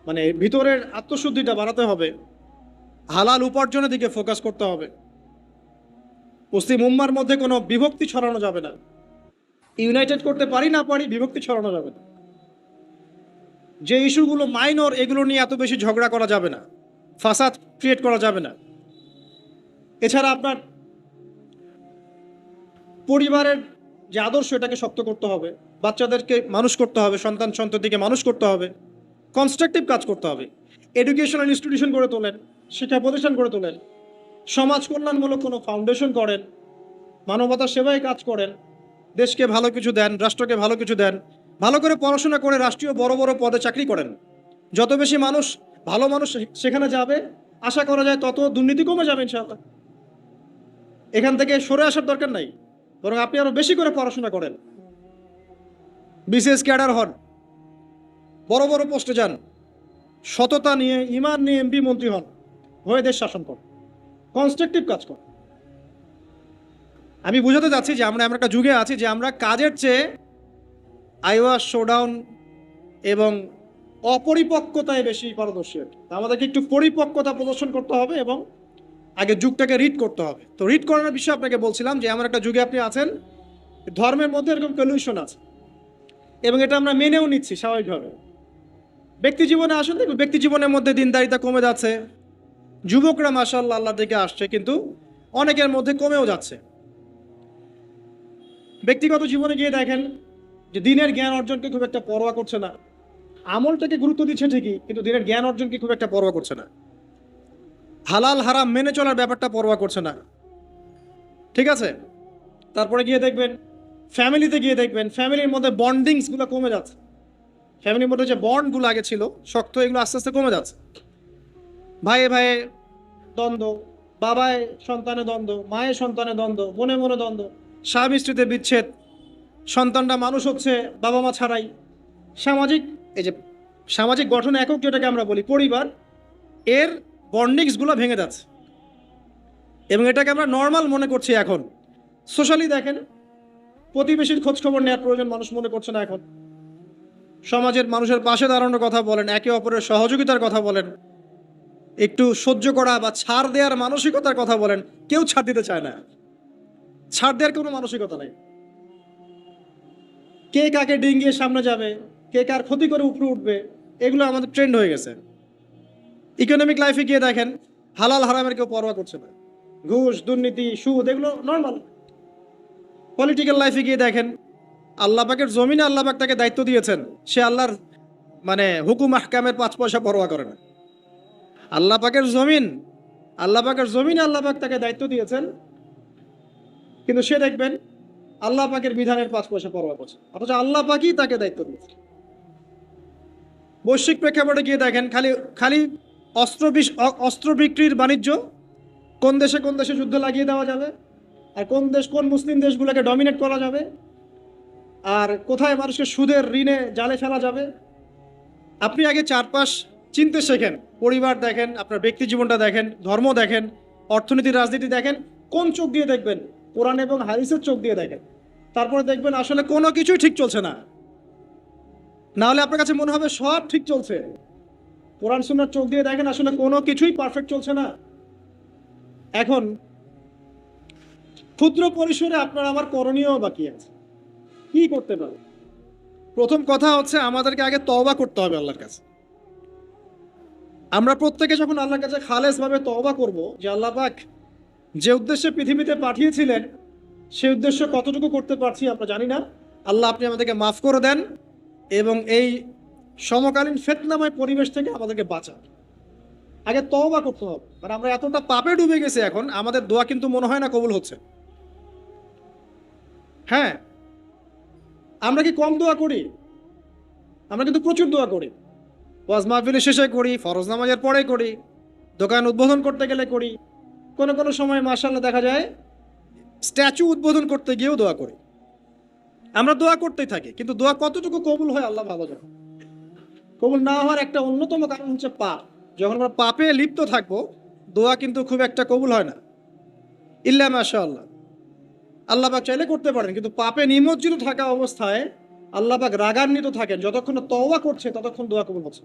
মানে ভিতরের আত্মশুদ্ধিটা বাড়াতে হবে, হালাল উপার্জনের দিকে ফোকাস করতে হবে। মুসলিম উম্মার মধ্যে কোনো বিভক্তি ছড়ানো যাবে না, ইউনাইটেড করতে পারি না পারি বিভক্তি ছড়ানো যাবে না। যে ইস্যুগুলো মাইনর এগুলো নিয়ে এত বেশি ঝগড়া করা যাবে না, ফাসাদ ক্রিয়েট করা যাবে না। এছাড়া আপনার পরিবারের যে আদর্শ এটাকে শক্ত করতে হবে, বাচ্চাদেরকে মানুষ করতে হবে, সন্ততিকে মানুষ করতে হবে, কনস্ট্রাকটিভ কাজ করতে হবে। এডুকেশনাল ইনস্টিটিউশন গড়ে তোলেন, শিক্ষা প্রতিষ্ঠান গড়ে তোলেন, সমাজ কল্যাণমূলক কোনো ফাউন্ডেশন করেন, মানবতার সেবায় কাজ করেন, দেশকে ভালো কিছু দেন, রাষ্ট্রকে ভালো কিছু দেন, ভালো করে পড়াশোনা করে রাষ্ট্রীয় বড় বড় পদে চাকরি করেন। যত বেশি ভালো মানুষ সেখানে যাবে, আশা করা যায় তত দুর্নীতি কমে যাবে ইনশাআল্লাহ। এখান থেকে সরে আসার দরকার নাই, বরং আপনি আরো বেশি করে পড়াশোনা করেন, বিসিএস ক্যাডার হন, বড় বড় পোস্টে যান, সততা নিয়ে ইমান নিয়ে এমপি মন্ত্রী হন, হয়ে দেশ শাসন করেন, কনস্ট্রাকটিভ কাজ করেন। আমি বুঝাতে চাচ্ছি যে আমরা একটা যুগে আছি যে আমরা কাজের চেয়ে আইওয়াস শোডাউন এবং অপরিপক্কতায় বেশি পারদর্শী। আমাদেরকে একটু পরিপক্কতা প্রদর্শন করতে হবে এবং আগে যুগটাকে রিড করতে হবে। তো রিড করার বিষয়ে আপনাকে বলছিলাম যে এমন একটা যুগে আপনি আছেন, ধর্মের মধ্যে এরকম কলিউশন আছে এবং এটা আমরা মেনেও নিচ্ছি স্বাভাবিকভাবে। ব্যক্তি জীবনে আসেন, দেখুন ব্যক্তি জীবনের মধ্যে দিনদারিতা কমে যাচ্ছে, যুবকরা মাশাআল্লাহ আল্লাহর দিকে আসছে, কিন্তু অনেকের মধ্যে কমেও যাচ্ছে। ব্যক্তিগত জীবনে গিয়ে দেখেন যে দিনের জ্ঞান অর্জনকে খুব একটা পরোয়া করছে না, আমলটাকে গুরুত্ব দিচ্ছে ঠিকই, কিন্তু দিনের জ্ঞান অর্জনকে খুব একটা পরোয়া করছে না, হালাল হারাম মেনে চলার ব্যাপারটা পরোয়া করছে না। ঠিক আছে, তারপরে গিয়ে দেখবেন ফ্যামিলিতে গিয়ে দেখবেন ফ্যামিলির মধ্যে বন্ডিংসগুলো কমে যাচ্ছে, ফ্যামিলির মধ্যে যে বন্ডগুলো আগে ছিল শক্ত, এগুলো আস্তে আস্তে কমে যাচ্ছে। ভাইয়ে ভাইয়ে দ্বন্দ্ব, বাবায় সন্তানে দ্বন্দ্ব, মায়ের সন্তানে দ্বন্দ্ব, মনে মনে দ্বন্দ্ব, স্বামী স্ত্রীতে বিচ্ছেদ, সন্তানরা মানুষ হচ্ছে বাবা মা ছাড়াই। এই যে সামাজিক গঠন একক যেটাকে আমরা বলি পরিবার, এর বন্ডিংসগুলো ভেঙে যাচ্ছে এবং এটাকে আমরা নর্মাল মনে করছি এখন। সোশ্যালি দেখেন প্রতিবেশীর খোঁজ খবর নেওয়ার প্রয়োজন মানুষ মনে করছে না এখন। সমাজের মানুষের পাশে দাঁড়ানোর কথা বলেন, একে অপরের সহযোগিতার কথা বলেন, একটু সহ্য করা বা ছাড় দেওয়ার মানসিকতার কথা বলেন, কেউ ছাড় দিতে চায় না। ছাড় দেওয়ার কোনো মানসিকতা নেই। কে কাকে ডিঙ্গিয়ে সামনে যাবে, কে কার ক্ষতি করে উপরে উঠবে, এগুলো আমাদের ট্রেন্ড হয়ে গেছে। ইকোনমিক লাইফে গিয়ে দেখেন, হালাল হারামের কেউ পরোয়া করছে না। ঘুষ, দুর্নীতি, সুদ এগুলো নর্মাল। পলিটিক্যাল লাইফে গিয়ে দেখেন, আল্লাহ পাকের জমিনে আল্লাহ পাক তাকে দায়িত্ব দিয়েছেন, সে আল্লাহর হুকুম আহকামের 5 পয়সা পরোয়া করে না। আল্লাহ পাকের জমিনে আল্লাহ পাক তাকে দায়িত্ব দিয়েছেন, কিন্তু সে দেখবেন আল্লাহ পাকের বিধানের 5 পয়সা পরোয়া করছে, অথচ আল্লাহ পাকই তাকে দায়িত্ব দিয়েছে। বৈশ্বিক প্রেক্ষাপটে গিয়ে দেখেন, খালি অস্ত্র বিক্রির বাণিজ্য, কোন দেশে যুদ্ধ লাগিয়ে দেওয়া যাবে, আর কোন মুসলিম দেশগুলোকে ডমিনেট করা যাবে, আর কোথায় মানুষকে সুদের ঋণে জালে ফেলা যাবে। আপনি আগে চারপাশ চিনতে শেখেন, পরিবার দেখেন, আপনার ব্যক্তি জীবনটা দেখেন, ধর্ম দেখেন, অর্থনীতি রাজনীতি দেখেন। কোন চোখ দিয়ে দেখবেন? কোরআন এবং হাদিসের চোখ দিয়ে দেখেন। তারপরে দেখবেন আসলে কোনো কিছুই ঠিক চলছে না, না হলে আপনার কাছে মনে হবে সব ঠিক চলছে। কোরআন সুন্নাহর চোখ দিয়ে দেখেন, আসলে কোনো কিছুই পারফেক্ট চলছে না। এখন ক্ষুদ্র পরিসরে আপনার আমার করণীয় বাকি আছে। কি করতে পারে? প্রথম কথা হচ্ছে আমাদেরকে আগে তওবা করতে হবে আল্লাহর কাছে। আমরা প্রত্যেকে যখন আল্লাহর কাছে খালেসভাবে তওবা করব, যে আল্লাহ পাক যে উদ্দেশ্যে পৃথিবীতে পাঠিয়েছিলেন সেই উদ্দেশ্য কতটুকু করতে পারছি আমরা জানি না, আল্লাহ আপনি আমাদেরকে মাফ করে দেন এবং এই সমকালীন ফিতনাময় পরিবেশ থেকে আমাদেরকে বাঁচান। আগে তওবা করতে হবে। মানে আমরা এতটা পাপে ডুবে গেছি এখন, আমাদের দোয়া কিন্তু মনে হয় না কবুল হচ্ছে। হ্যাঁ, আমরা কি কম দোয়া করি? আমরা কিন্তু প্রচুর দোয়া করি। ওয়াজ মাহফিলের শেষে করি, ফরজ নামাজের পরে করি, দোকান উদ্বোধন করতে গেলে করি, কোনো সময় মাশাআল্লাহ দেখা যায় স্ট্যাচু উদ্বোধন করতে গিয়েও দোয়া করি। আমরা দোয়া করতেই থাকি, কিন্তু দোয়া কতটুকু কবুল হয় আল্লাহ ভালো জানেন। কবুল না হওয়ার একটা অন্যতম কারণ হচ্ছে পাপ। যখন আমরা পাপে লিপ্ত থাকবো, দোয়া কিন্তু খুব একটা কবুল হয় না। ইল্লা মাশাআল্লাহ, আল্লাহ পাক চাইলে করতে পারেন, কিন্তু পাপে নিমজ্জিত থাকা অবস্থায় আল্লাহ পাক রাগান্বিত থাকেন। যতক্ষণ তওবা করছে ততক্ষণ দোয়া কবুল হচ্ছে।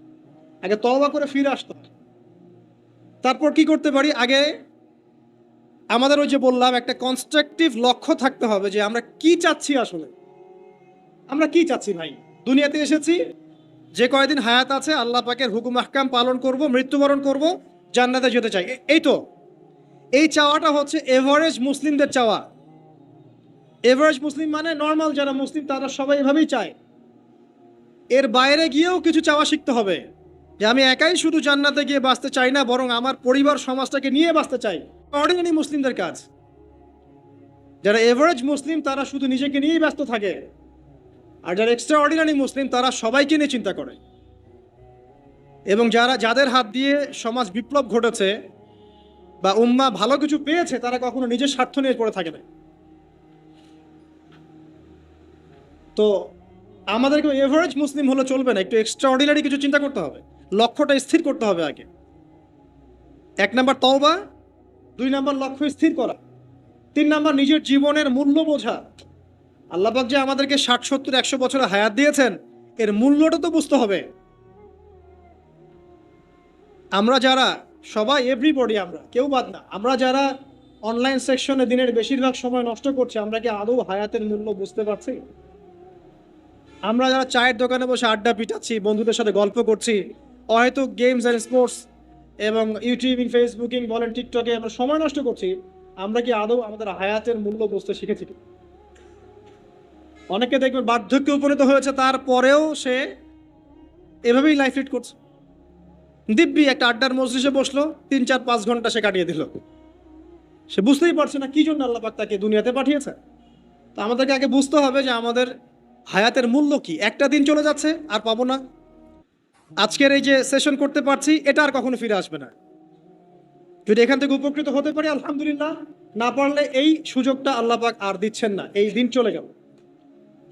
আগে তওবা করে ফিরে আসতে হয়। তারপর কি করতে পারি? আগে আমাদের ওই যে বললাম, একটা কনস্ট্রাকটিভ লক্ষ্য থাকতে হবে যে আমরা কি চাচ্ছি। আসলে আমরা কি চাচ্ছি? ভাই, দুনিয়াতে এসেছি, যে কয়দিন হায়াত আছে আল্লাহ পাকের হুকুম আহকাম পালন করব, মৃত্যুবরণ করব, জান্নাতে যেতে চাই। এই চাওয়াটা হচ্ছে এভারেজ মুসলিমদের চাওয়া। এভারেজ মুসলিম মানে নর্মাল যারা মুসলিম তারা সবাই এভাবেই চায়। এর বাইরে গিয়েও কিছু চাওয়া শিখতে হবে, যে আমি একাই শুধু জান্নাতে গিয়ে বাঁচতে চাই না, বরং আমার পরিবার সমাজটাকে নিয়ে বাঁচতে চাই। অর্ডিনারি মুসলিমদের কাজ। যারা এভারেজ মুসলিম তারা শুধু নিজেকে নিয়েই ব্যস্ত থাকে, আর যারা এক্সট্রা অর্ডিনারি মুসলিম তারা সবাইকে নিয়ে চিন্তা করে। এবং যাদের হাত দিয়ে সমাজ বিপ্লব ঘটেছে বা উম্মাহ ভালো কিছু পেয়েছে, তারা কখনো নিজের স্বার্থ নিয়ে পড়ে থাকে না। তো আমাদেরকে এভারেজ মুসলিম হলে চলবে না, একটু এক্সট্রা অর্ডিনারি কিছু চিন্তা করতে হবে। লক্ষ্যটা স্থির করতে হবে আগে। 1 নাম্বার তওবা, 2 নাম্বার লক্ষ্য স্থির করা, 3 নাম্বার নিজের জীবনের মূল্য বোঝা। আল্লাহ পাক যে আমাদেরকে 60, 70, 100 বছরের হায়াত দিয়েছেন, এর মূল্যটা তো বুঝতে হবে। আমরা যারা সবাই, এভরিবডি, আমরা কেউ বাদ না, আমরা যারা অনলাইন সেকশনে দিনের বেশিরভাগ সময় নষ্ট করছি, আমরা কি আদৌ হায়াতের মূল্য বুঝতে পারছি? আমরা যারা চায়ের দোকানে বসে আড্ডা পিটাচ্ছি, বন্ধুদের সাথে গল্প করছি, হয়তো গেমস অ্যান্ড স্পোর্টস এবং ইউটিউবিং, ফেসবুকিং বলেন, টিকটকে আমরা সময় নষ্ট করছি, আমরা কি আদৌ আমাদের হায়াতের মূল্য বুঝতে শিখেছি? অনেকে দেখবেন বার্ধক্যে উপনীত হয়েছে, তারপরেও সে এভাবেই লাইফ লিড করছে। দিব্যি একটা আড্ডার মজলিসে বসলো, 3, 4, 5 ঘন্টা সে কাটিয়ে দিল। সে বুঝতেই পারছে না কি জন্য আল্লাহ পাক তাকে দুনিয়াতে পাঠিয়েছে। তো আমাদেরকে আগে বুঝতে হবে যে আমাদের হায়াতের মূল্য কি। একটা দিন চলে যাচ্ছে, আর পাবো না। আজকের এই যে সেশন করতে পারছি, এটা আর কখনো ফিরে আসবে না। যদি এখান থেকে উপকৃত হতে পারি আলহামদুলিল্লাহ, না পারলে এই সুযোগটা আল্লাহ পাক আর দিচ্ছেন না। এই দিন চলে গেল,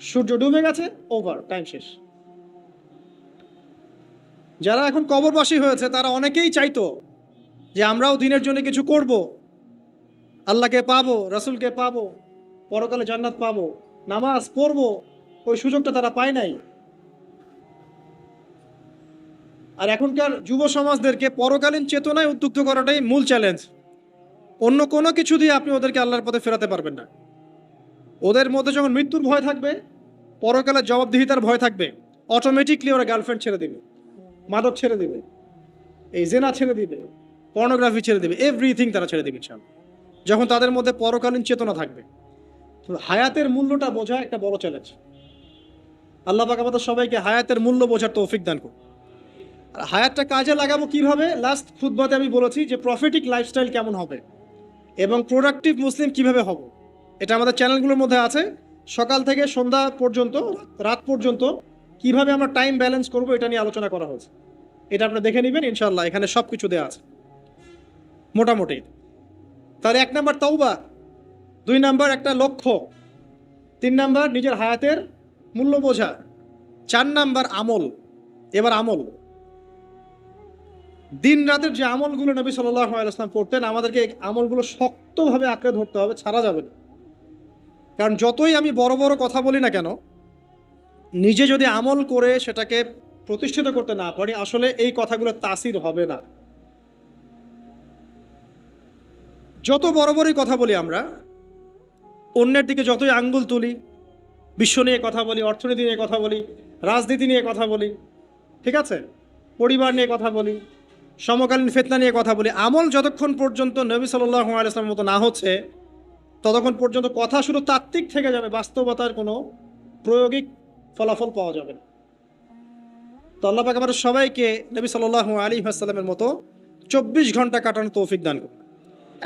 সূর্য ডুবে গেছে, ওভার, টাইম শেষ। যারা এখন কবরবাসী হয়েছে তারা অনেকেই চাইতো যে আমরাও দিনের জন্য কিছু করব, আল্লাহকে পাবো, রাসূলকে পাবো, পরকালে জান্নাত পাবো। নামাজ পড়বো, ওই সুযোগটা তারা পায় নাই। আর এখনকার যুব সমাজদেরকে পরকালীন চেতনায় উদ্বুদ্ধ করাটাই মূল চ্যালেঞ্জ। অন্য কোনো কিছু দিয়ে আপনি ওদেরকে আল্লাহর পথে ফেরাতে পারবেন না। ওদের মধ্যে যখন মৃত্যুর ভয় থাকবে, পরকালের জবাবদিহিতার ভয় থাকবে, অটোমেটিকলি ওরা গার্লফ্রেন্ড ছেড়ে দিবে, মাদক ছেড়ে দিবে, এই জেনা ছেড়ে দিবে, পর্নোগ্রাফি ছেড়ে দিবে, এভরিথিং তারা ছেড়ে দিবে ইনশাআল্লাহ, যখন তাদের মধ্যে পরকালীন চেতনা থাকবে। তো হায়াতের মূল্যটা বোঝা একটা বড় চ্যালেঞ্জ। আল্লাহ পাক আমাদের সবাইকে হায়াতের মূল্য বোঝার তৌফিক দান করুন। আর হায়াতটা কাজে লাগাবো কিভাবে? লাস্ট খুতবাতে আমি বলেছি যে প্রফিটিক লাইফস্টাইল কেমন হবে এবং প্রোডাক্টিভ মুসলিম কিভাবে হব, এটা আমাদের চ্যানেলগুলোর মধ্যে আছে। সকাল থেকে সন্ধ্যা পর্যন্ত, রাত পর্যন্ত কিভাবে আমরা টাইম ব্যালেন্স করব, এটা নিয়ে আলোচনা করা হয়েছে। এটা আপনারা দেখে নেবেন ইনশাআল্লাহ, এখানে সব কিছু দেওয়া আছে মোটামুটি। তাহলে 1 নাম্বার তাওবা, 2 নাম্বার একটা লক্ষ্য, 3 নাম্বার নিজের হায়াতের মূল্য বোঝা, 4 নাম্বার আমল। এবার আমল, দিন রাতের যে আমলগুলো নবী সাল্লাল্লাহু আলাইহি ওয়াসাল্লাম করতেন, আমাদেরকে এই আমলগুলো শক্তভাবে আঁকড়ে ধরতে হবে, ছাড়া যাবে না। কারণ যতই আমি বড় বড় কথা বলি না কেন, নিজে যদি আমল করে সেটাকে প্রতিষ্ঠিত করতে না পারি, আসলে এই কথাগুলো তাসির হবে না। যত বড় বড়ই কথা বলি আমরা, অন্যের দিকে যতই আঙ্গুল তুলি, বিশ্ব নিয়ে কথা বলি, অর্থনীতি নিয়ে কথা বলি, রাজনীতি নিয়ে কথা বলি, ঠিক আছে, পরিবার নিয়ে কথা বলি, সমকালীন ফিতনা নিয়ে কথা বলি, আমল যতক্ষণ পর্যন্ত নবী সাল্লাল্লাহু আলাইহি ওয়াসাল্লামের মতো না হচ্ছে, ততক্ষণ পর্যন্ত কথা শুধু তাত্ত্বিক থেকে যাবে, বাস্তবতার কোনো প্রায়োগিক ফলাফল পাওয়া যাবে না। তো আল্লাহ পাক আমাদের সবাইকে নবী সাল্লাল্লাহু আলাইহি ওয়াসাল্লামের মতো 24 ঘন্টা কাটানোর তৌফিক দান করুন।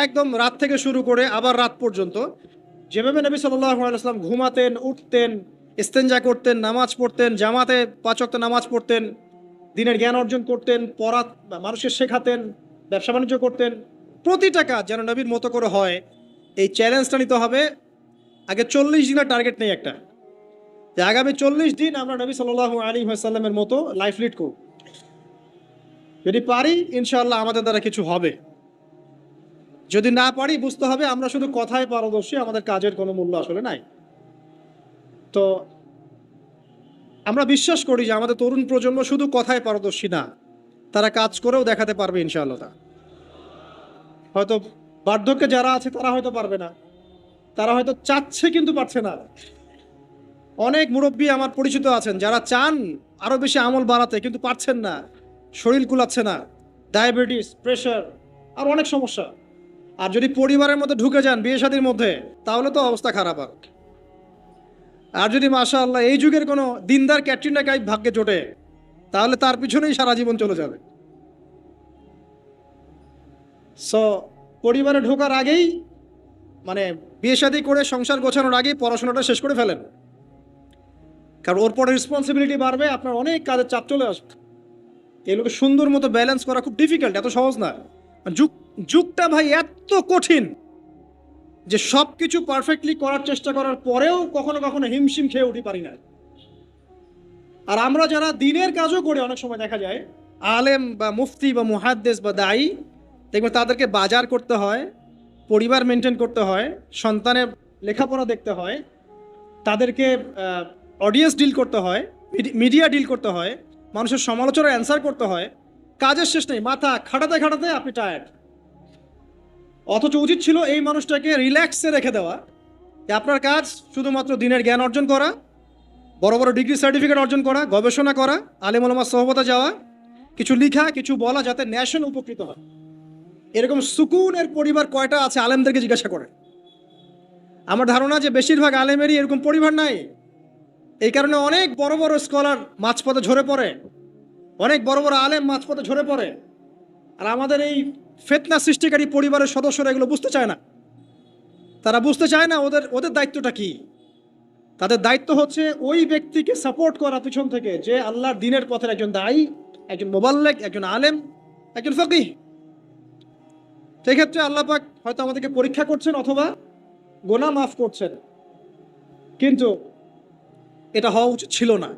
একদম রাত থেকে শুরু করে আবার রাত পর্যন্ত যেভাবে নবী সাল্লাল্লাহু আলাইহি ওয়াসাল্লাম ঘুমাতেন, উঠতেন, ইস্তেঞ্জা করতেন, নামাজ পড়তেন, জামাতে 5 ওয়াক্ত নামাজ পড়তেন, দিনের জ্ঞান অর্জন করতেন, পড়া মানুষকে শেখাতেন, ব্যবসা বাণিজ্য করতেন, প্রতিটা কাজ যেন নবীর মতো করে হয়, এই চ্যালেঞ্জটা নিতে হবে। আগে 40 দিনের টার্গেট নেই একটা, যে আগামী 40 দিন আমরা নবী সাল্লাল্লাহু আলাইহি ওয়াসাল্লামের মতো লাইফ লিড করব। যদি পারি ইনশাআল্লাহ আমাদের দ্বারা কিছু হবে, যদি না পারি বুঝতে হবে আমরা শুধু কথায় পারদর্শী, আমাদের কাজের কোনো মূল্য আসলে নাই। তো আমরা বিশ্বাস করি যে আমাদের তরুণ প্রজন্ম শুধু কথায় পারদর্শী না, তারা কাজ করেও দেখাতে পারবে ইনশাআল্লাহ। হয়তো বার্ধক্যে যারা আছে তারা হয়তো পারবে না, তারা হয়তো চাচ্ছে কিন্তু পারছে না। অনেক মুরব্বী আমার পরিচিত আছেন যারা চান আরো বেশি আমল বাড়াতে, কিন্তু পারছেন না, শরীর কুলাচ্ছে না, ডায়াবেটিস, প্রেশার, আর অনেক সমস্যা। আর যদি পরিবারের মধ্যে ঢুকে যান, বিয়ে শাদীর মধ্যে, তাহলে তো অবস্থা খারাপ। আর যদি মাশাআল্লাহ এই যুগের কোনো দিনদার ক্যাটরিনা কাইফ ভাগ্যে জোটে, তাহলে তার পিছনেই সারা জীবন চলে যাবে। সো পরিবারে ঢোকার আগেই, মানে বিয়ে শাদী করে সংসার গোছানোর আগেই পড়াশোনাটা শেষ করে ফেলেন, কারণ ওর পরে রেসপন্সিবিলিটি বাড়বে, আপনার অনেক কাজের চাপ চলে আসবে। এগুলোকে সুন্দর মতো ব্যালেন্স করা খুব ডিফিকাল্ট, এত সহজ না। যুগটা ভাই এত কঠিন যে সব কিছু পারফেক্টলি করার চেষ্টা করার পরেও কখনো কখনো হিমশিম খেয়ে উঠি পারি না। আর আমরা যারা দিনের কাজও করি, অনেক সময় দেখা যায় আলেম বা মুফতি বা মুহাদ্দিস বা দায়ী, দেখবেন তাদেরকে বাজার করতে হয়, পরিবার মেনটেন করতে হয়, সন্তানের লেখাপড়া দেখতে হয়, তাদেরকে অডিয়েন্স ডিল করতে হয়, মিডিয়া ডিল করতে হয়, মানুষের সমালোচনার অ্যান্সার করতে হয়, কাজের শেষ নেই, মাথা খাটাতে খাটাতে আপনি টায়ার্ড। অথচ উচিত ছিল এই মানুষটাকে রিল্যাক্সে রেখে দেওয়া, যে আপনার কাজ শুধুমাত্র দিনের জ্ঞান অর্জন করা, বড় বড় ডিগ্রি সার্টিফিকেট অর্জন করা, গবেষণা করা, আলেম ওলামার সহবতে যাওয়া, কিছু লিখা, কিছু বলা, যাতে ন্যাশন উপকৃত হয়। এরকম সুকুনের পরিবার কয়টা আছে আলেমদেরকে জিজ্ঞাসা করে। আমার ধারণা যে বেশিরভাগ আলেমেরই এরকম পরিবার নাই। এই কারণে অনেক বড় বড় স্কলার মাঝপথে ঝরে পড়ে, অনেক বড় বড় আলেম মাঝপথে ঝরে পড়ে। আর আমাদের এই ফিতনা সৃষ্টিকারী পরিবারের সদস্যরা এগুলো বুঝতে চায় না। তারা বুঝতে চায় না ওদের দায়িত্বটা কি। তাদের দায়িত্ব হচ্ছে ওই ব্যক্তিকে সাপোর্ট করা পিছন থেকে, যে আল্লাহর দ্বীনের পথের একজন দায়ী, একজন মুবাল্লিগ, একজন আলেম, একজন ফকিহ। সেক্ষেত্রে আল্লাহ পাক হয়তো আমাদেরকে পরীক্ষা করছেন অথবা গোনাহ মাফ করছেন, কিন্তু এটা হওয়া উচিত ছিল না।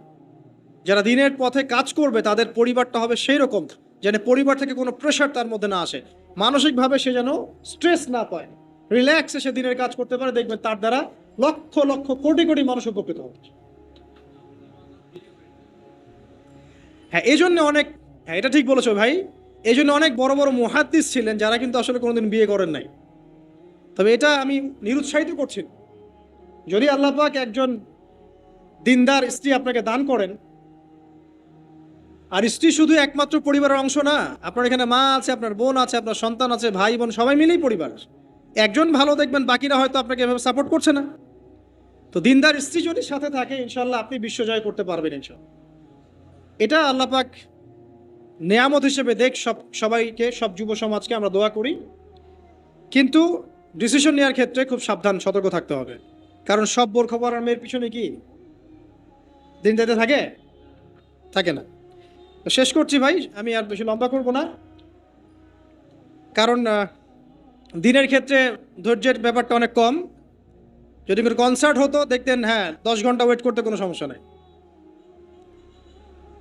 যারা দ্বীনের পথে কাজ করবে তাদের পরিবারটা হবে সেই রকম যেন পরিবার থেকে কোনো প্রেশার তার মধ্যে না আসে, মানসিকভাবে সে যেন স্ট্রেস না পায়, রিল্যাক্সে সে দিনের কাজ করতে পারে। দেখবেন তার দ্বারা লক্ষ লক্ষ কোটি কোটি মানুষ উপকৃত হবে। হ্যাঁ, এই জন্য অনেক, হ্যাঁ এটা ঠিক বলেছো ভাই, এই জন্য অনেক বড় বড় মুহাদ্দিস ছিলেন যারা কিন্তু আসলে কোনোদিন বিয়ে করেন নাই। তবে এটা আমি নিরুৎসাহিত করছি না। যদি আল্লাহ পাক একজন দিনদার স্ত্রী আপনাকে দান করেন, আর স্ত্রী শুধু একমাত্র পরিবারের অংশ না, আপনার এখানে মা আছে, আপনার বোন আছে, আপনার সন্তান আছে, ভাই বোন সবাই মিলেই পরিবার। একজন ভালো দেখবেন, বাকিরা হয়তো আপনাকে এভাবে সাপোর্ট করছে না। তো দিনদার স্ত্রী যদি সাথে থাকে, ইনশাল্লাহ আপনি বিশ্বজয় করতে পারবেন ইনশাল্লাহ। এটা আল্লাহ পাক নেয়ামত হিসেবে দেখ সবাইকে, সব যুব সমাজকে আমরা দোয়া করি। কিন্তু ডিসিশন নেওয়ার ক্ষেত্রে খুব সাবধান, সতর্ক থাকতে হবে। কারণ সব বোরখা পরার মেয়ের পিছনে কি দিন যেতে থাকে? থাকে না। তো শেষ করছি ভাই, আমি আর বেশি লম্বা করব না। কারণ দিনের ক্ষেত্রে ধৈর্যের ব্যাপারটা অনেক কম। যদি কোনো কনসার্ট হতো দেখতেন, হ্যাঁ 10 ঘন্টা ওয়েট করতে কোনো সমস্যা নেই।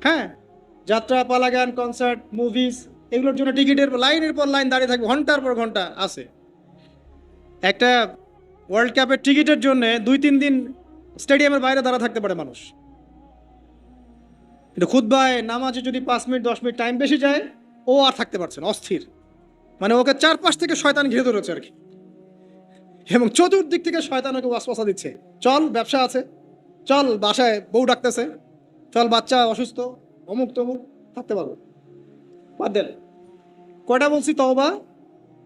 হ্যাঁ, যাত্রা, পালা, গান, কনসার্ট, মুভিজ, এগুলোর জন্য টিকিটের লাইনের পর লাইন দাঁড়িয়ে থাকবে, ঘন্টার পর ঘন্টা আছে। একটা ওয়ার্ল্ড কাপের টিকিটের জন্য 2-3 দিন স্টেডিয়ামের বাইরে দাঁড়া থাকতে পারে মানুষ। কিন্তু খুতবায়, নামাজে যদি 5 মিনিট 10 মিনিট টাইম বেশি যায়, ও আর থাকতে পারছে না, অস্থির। মানে ওকে চারপাশ থেকে শয়তান ঘিরে ধরেছে আর কি, এবং চতুর্দিক থেকে শয়তান ওকে ওয়াসওয়াসা দিচ্ছে। চল ব্যবসা আছে, চল বাসায় বউ ডাকতেছে, চল বাচ্চা অসুস্থ, অমুক তমুক, থাকতে পারবো। বাদ দেন। কয়টা বলছি? তওবা,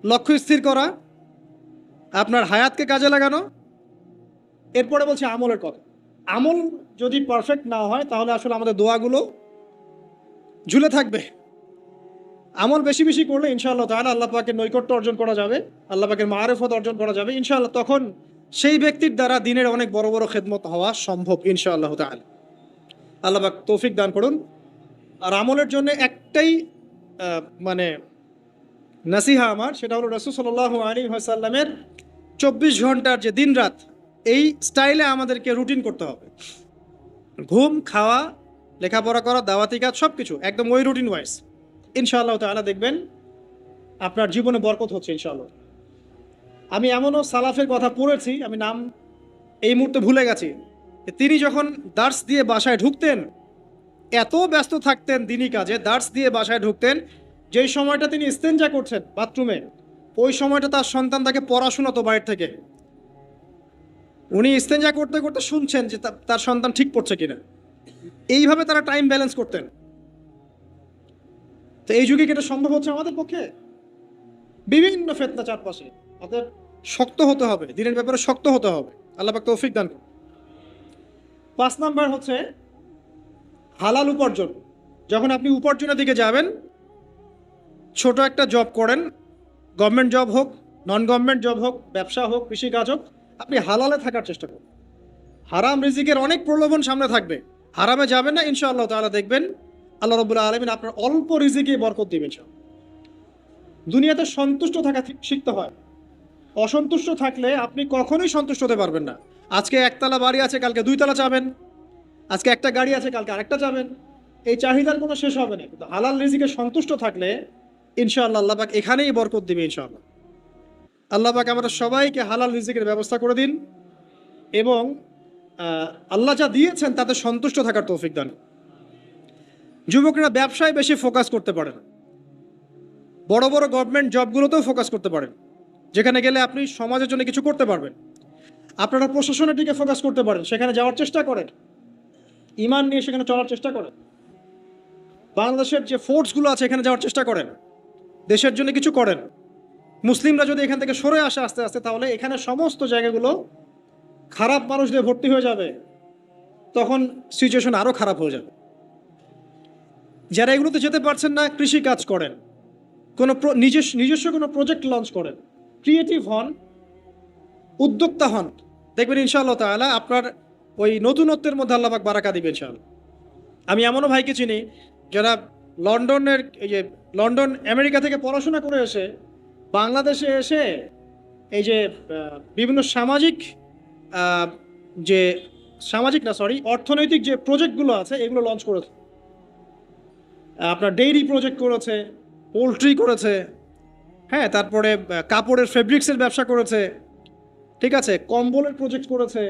লক্ষ্য স্থির করা, আপনার হায়াতকে কাজে লাগানো। এরপরে বলছি আমলের কথা। আমল যদি পারফেক্ট না হয় তাহলে আসলে আমাদের দোয়াগুলো ঝুলে থাকবে। আমল বেশি বেশি করলে ইনশাআল্লাহ তাআলা আল্লাহ পাকের নৈকট্য অর্জন করা যাবে, আল্লাহ পাকের মারিফত অর্জন করা যাবে ইনশাআল্লাহ। তখন সেই ব্যক্তির দ্বারা দিনের অনেক বড় বড় খেদমত হওয়া সম্ভব ইনশাআল্লাহ তাআলা। আল্লাহ পাক তৌফিক দান করুন। আর আমলের জন্য একটাই মানে নাসিহা আমার, সেটা হলো রাসূল সাল্লাল্লাহু আলাইহি ওয়াসাল্লামের 24 ঘন্টার যে দিন রাত, এই স্টাইলে আমাদেরকে রুটিন করতে হবে। ঘুম, খাওয়া, লেখাপড়া করা, দাওয়াতি কাজ, সব কিছু একদম ওই রুটিন ওয়াইজ। ইনশাআল্লাহ তাআলা দেখবেন আপনার জীবনে বরকত হচ্ছে ইনশাআল্লাহ। আমি এমনও সালাফের কথা পড়েছি, আমি নাম এই মুহূর্তে ভুলে গেছি, তিনি যখন দার্স দিয়ে বাসায় ঢুকতেন, এত ব্যস্ত থাকতেন দিনই কাজে, দার্স দিয়ে বাসায় ঢুকতেন, যেই সময়টা তিনি ইস্তেঞ্জা করছেন বাথরুমে, ওই সময়টা তার সন্তান তাকে পড়াশোনা তো বাইরে থেকে, উনি ইস্তেঞ্জা করতে করতে শুনছেন যে তার সন্তান ঠিক পড়ছে কিনা। এইভাবে তারা টাইম ব্যালেন্স করতেন। তো এই যুগে কি এটা সম্ভব হচ্ছে আমাদের পক্ষে? বিভিন্ন ফিতনা চারপাশে, আমাদের শক্ত হতে হবে, দিনের ব্যাপারে শক্ত হতে হবে। আল্লাহ পাক তৌফিক দান করুন। 5 নাম্বার হচ্ছে হালাল উপার্জন। যখন আপনি উপার্জনের দিকে যাবেন, ছোট একটা জব করেন, গভর্নমেন্ট জব হোক, নন গভর্নমেন্ট জব হোক, ব্যবসা হোক, কৃষিকাজ হোক, আপনি হালালে থাকার চেষ্টা করুন। হারাম রিজিকের অনেক প্রলোভন সামনে থাকবে, হারামে যাবেন না, ইনশাআল্লাহ তাআলা দেখবেন আল্লাহ রাব্বুল আলামিন আপনার অল্প রিজিকে বরকত দিবেন। দুনিয়াতে সন্তুষ্ট থাকা শিখতে হয়। অসন্তুষ্ট থাকলে আপনি কখনোই সন্তুষ্ট হতে পারবেন না। আজকে একতলা বাড়ি আছে, কালকে 2 তলা চাবেন, আজকে একটা গাড়ি আছে, কালকে আরেকটা চাবেন। এই চাহিদার কোনো শেষ হবে না। কিন্তু হালাল রিজিকে সন্তুষ্ট থাকলে ইনশাআল্লাহ আল্লাহ পাক এখানেই বরকত দিবে ইনশাআল্লাহ। আল্লাহ পাক আমরা সবাইকে হালাল রিজিকের ব্যবস্থা করে দিন, এবং আল্লাহ যা দিয়েছেন তাতে সন্তুষ্ট থাকার তৌফিক দান। যুবকরা ব্যবসায় বেশি ফোকাস করতে পারেন, বড় বড় গভর্নমেন্ট জবগুলোতেও ফোকাস করতে পারেন, যেখানে গেলে আপনি সমাজের জন্য কিছু করতে পারবেন। আপনারা প্রশাসনের দিকে ফোকাস করতে পারেন, সেখানে যাওয়ার চেষ্টা করেন, ইমান নিয়ে সেখানে চলার চেষ্টা করেন। বাংলাদেশের যে ফোর্সগুলো আছে এখানে যাওয়ার চেষ্টা করেন, দেশের জন্য কিছু করেন। মুসলিমরা যদি এখান থেকে সরে আসে আস্তে আস্তে, তাহলে এখানে সমস্ত জায়গাগুলো খারাপ মানুষ দিয়ে ভর্তি হয়ে যাবে, তখন সিচুয়েশন আরও খারাপ হয়ে যাবে। যারা এগুলোতে যেতে পারছেন না, কৃষি কাজ করেন, কোনো নিজস্ব কোনো প্রজেক্ট লঞ্চ করেন, ক্রিয়েটিভ হন, উদ্যোক্তা হন, দেখবেন ইনশাআল্লাহ তাআলা আপনার ওই নতুনত্বের মধ্যে আল্লাহ পাক বারাকা দিবেন ইনশাআল্লাহ। আমি এমনও ভাইকে চিনি যারা লন্ডন আমেরিকা থেকে পড়াশোনা করে এসে বাংলাদেশে এসে এই যে বিভিন্ন অর্থনৈতিক যে প্রজেক্টগুলো আছে এগুলো লঞ্চ করেছে। আপনার ডেইরি প্রজেক্ট করেছে, পোলট্রি করেছে, হ্যাঁ, তারপরে কাপড়ের ফেব্রিক্সের ব্যবসা করেছে, ঠিক আছে, কম্বলের প্রজেক্ট করেছে,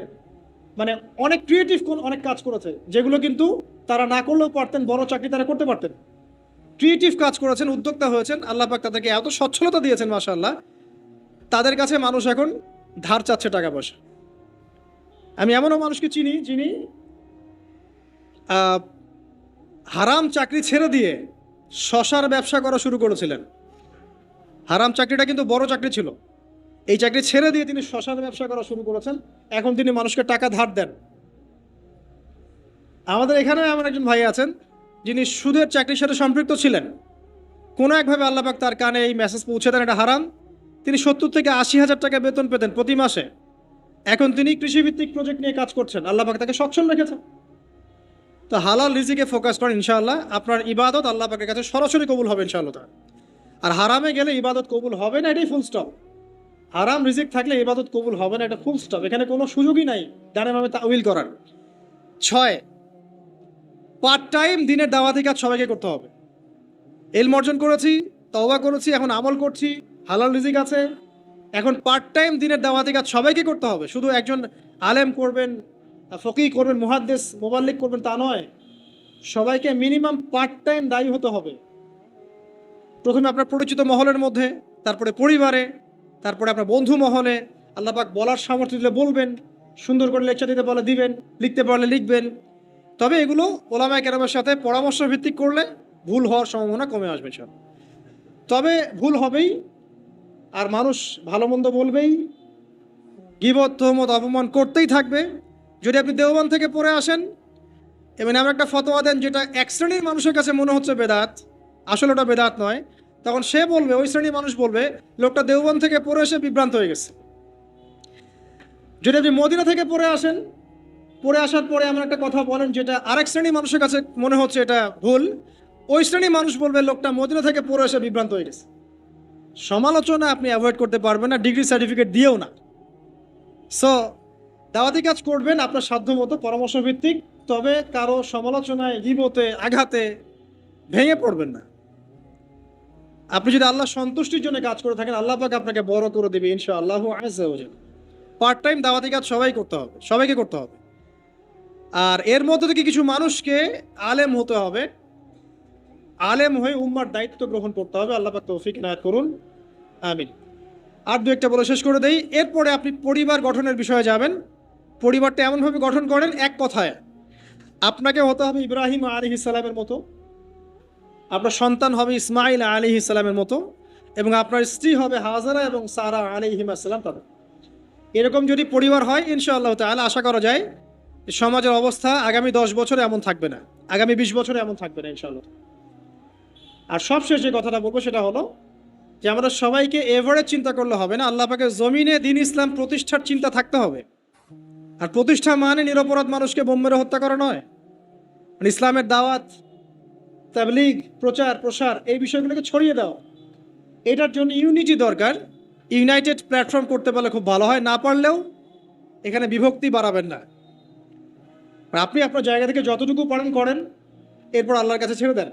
মানে অনেক ক্রিয়েটিভ অনেক কাজ করেছে, যেগুলো কিন্তু তারা না করলেও পারতেন, বড় চাকরি তারা করতে পারতেন। ক্রিয়েটিভ কাজ করেছেন, উদ্যোক্তা হয়েছেন, আল্লাহ পাক তাদেরকে এত সচ্ছলতা দিয়েছেন মাশাআল্লাহ, তাদের কাছে মানুষ এখন ধার চাচ্ছে টাকা পয়সা। আমি এমনও মানুষকে চিনি যিনি হারাম চাকরি ছেড়ে দিয়ে শশার ব্যবসা করা শুরু করেছিলেন। হারাম চাকরিটা কিন্তু বড় চাকরি ছিল, এই চাকরি ছেড়ে দিয়ে তিনি শশার ব্যবসা করা শুরু করেছেন। এখন তিনি মানুষকে টাকা ধার দেন। আমাদের এখানেও এমন একজন ভাই আছেন যিনি সুদের চাকরির সাথে সম্পৃক্ত ছিলেন। কোনো একভাবে আল্লাহ পাক তার কানে এই মেসেজ পৌঁছে দেন এটা হারাম। তিনি 70 থেকে 80 হাজার টাকা বেতন পেতেন প্রতি মাসে। এখন তিনি কৃষিভিত্তিক প্রজেক্ট নিয়ে কাজ করছেন, আল্লাহ পাক তাকে সচ্ছল রেখেছেন। তো হালাল রিজিকে ফোকাস করেন, ইনশাআল্লাহ আপনার ইবাদত আল্লাহ পাকের কাছে সরাসরি কবুল হবে ইনশাআল্লাহ। আর হারামে গেলে ইবাদত কবুল হবে না, এটাই ফুল স্টপ। হারাম রিজিক থাকলে ইবাদত কবুল হবে না, এটা ফুল স্টপ, এখানে কোনো সুযোগই নাই ডানে বামে তাউইল করার। 6, পার্ট টাইম দিনের দাওয়াতি কাজ সবাইকে করতে হবে। ইলম অর্জন করেছি, তওবা করেছি, এখন আমল করছি, হালাল রিজিক আছে, এখন পার্ট টাইম দিনের দাওয়াতি কাজ সবাইকে করতে হবে। শুধু একজন আলেম করবেন, ফকিহ করবেন, মুহাদ্দিস মুবাল্লিগ করবেন তা নয়, সবাইকে মিনিমাম পার্ট টাইম দায়ী হতে হবে। প্রথমে আপনার পরিচিত মহলের মধ্যে, তারপরে পরিবারে, তারপরে আপনার বন্ধু মহলে। আল্লাহ পাক বলার সামর্থ্য দিলে বলবেন, সুন্দর করে লেকচার দিতে বলে দিবেন, লিখতে পারলে লিখবেন। তবে এগুলো ওলামায়ে কেরামের সাথে পরামর্শ ভিত্তিক করলে ভুল হওয়ার সম্ভাবনা কমে আসবে সব। তবে ভুল হবেই, আর মানুষ ভালো মন্দ বলবেই, গীবত তোহমত অপমান করতেই থাকবে। যদি আপনি দেওবন্দ থেকে পড়ে আসেন এবং এমন একটা ফতোয়া দেন যেটা এক শ্রেণীর মানুষের কাছে মনে হচ্ছে বেদাত, আসলে ওটা বেদাত নয়, তখন সে বলবে, ওই শ্রেণীর মানুষ বলবে লোকটা দেওবন্দ থেকে পড়ে এসে বিভ্রান্ত হয়ে গেছে। যদি আপনি মদিনা থেকে পড়ে আসেন, পড়ে আসার পরে এমন একটা কথা বলেন যেটা আরেক শ্রেণীর মানুষের কাছে মনে হচ্ছে এটা ভুল, ওই শ্রেণীর মানুষ বলবে লোকটা মদিনা থেকে পড়ে এসে বিভ্রান্ত হয়ে গেছে। সমালোচনা আপনি অ্যাভয়েড করতে পারবেন না, ডিগ্রি সার্টিফিকেট দিয়েও না। সো দাওয়াতি কাজ করবেন আপনার সাধ্য মতো, পরামর্শ ভিত্তিক, তবে কারো সমালোচনায়, গীবতে, আঘাতে ভেঙে পড়বেন না। আপনি যদি আল্লাহ সন্তুষ্টির জন্য কাজ করে থাকেন, আল্লাহ পাক আপনাকে বড় করে দেবে ইনশাআল্লাহু আযজা ওয়া জাল। পার্ট টাইম দাওয়াতি কাজ সবাই করতে হবে, সবাইকে করতে হবে। আর এর মধ্যে থেকে কিছু মানুষকে আলেম হতে হবে, আলেম হয়ে উম্মার দায়িত্ব গ্রহণ করতে হবে। আল্লাহ পাক তৌফিক ইনায়াত করুন, আমিন। আর দু একটা বলে শেষ করে দেই। এরপরে আপনি পরিবার গঠনের বিষয়ে যাবেন। পরিবারটা এমনভাবে গঠন করেন, এক কথায় আপনাকে হতে হবে ইব্রাহিম আলাইহিস সালামের মতো, আপনার সন্তান হবে ইসমাইল আলাইহিস সালামের মতো, এবং আপনার স্ত্রী হবে হাজারা এবং সারা আলাইহিমা সালাম তাদের। এরকম যদি পরিবার হয় ইনশাআল্লাহ তাআলা আশা করা যায় সমাজের অবস্থা আগামী 10 বছরে এমন থাকবে না, আগামী 20 বছরে এমন থাকবে না ইনশাআল্লাহ। আর সবশেষ যে কথাটা বলবো সেটা হলো যে আমাদের সবাইকে এভারেজ চিন্তা করলে হবে না, আল্লাহ পাকের জমিনে দ্বীন ইসলাম প্রতিষ্ঠার চিন্তা থাকতে হবে। আর প্রতিষ্ঠা মানে নিরপরাধ মানুষকে বোম মেরে হত্যা করা নয়। ইসলামের দাওয়াত, তাবলীগ, প্রচার প্রসার, এই বিষয়গুলোকে ছড়িয়ে দাও। এটার জন্য ইউনিটি দরকার। ইউনাইটেড প্ল্যাটফর্ম করতে পারলে খুব ভালো হয়, না পারলেও এখানে বিভক্তি বাড়াবেন না। আপনি আপনার জায়গা থেকে যতটুকু পারেন করেন, এরপর আল্লাহর কাছে ছেড়ে দেন।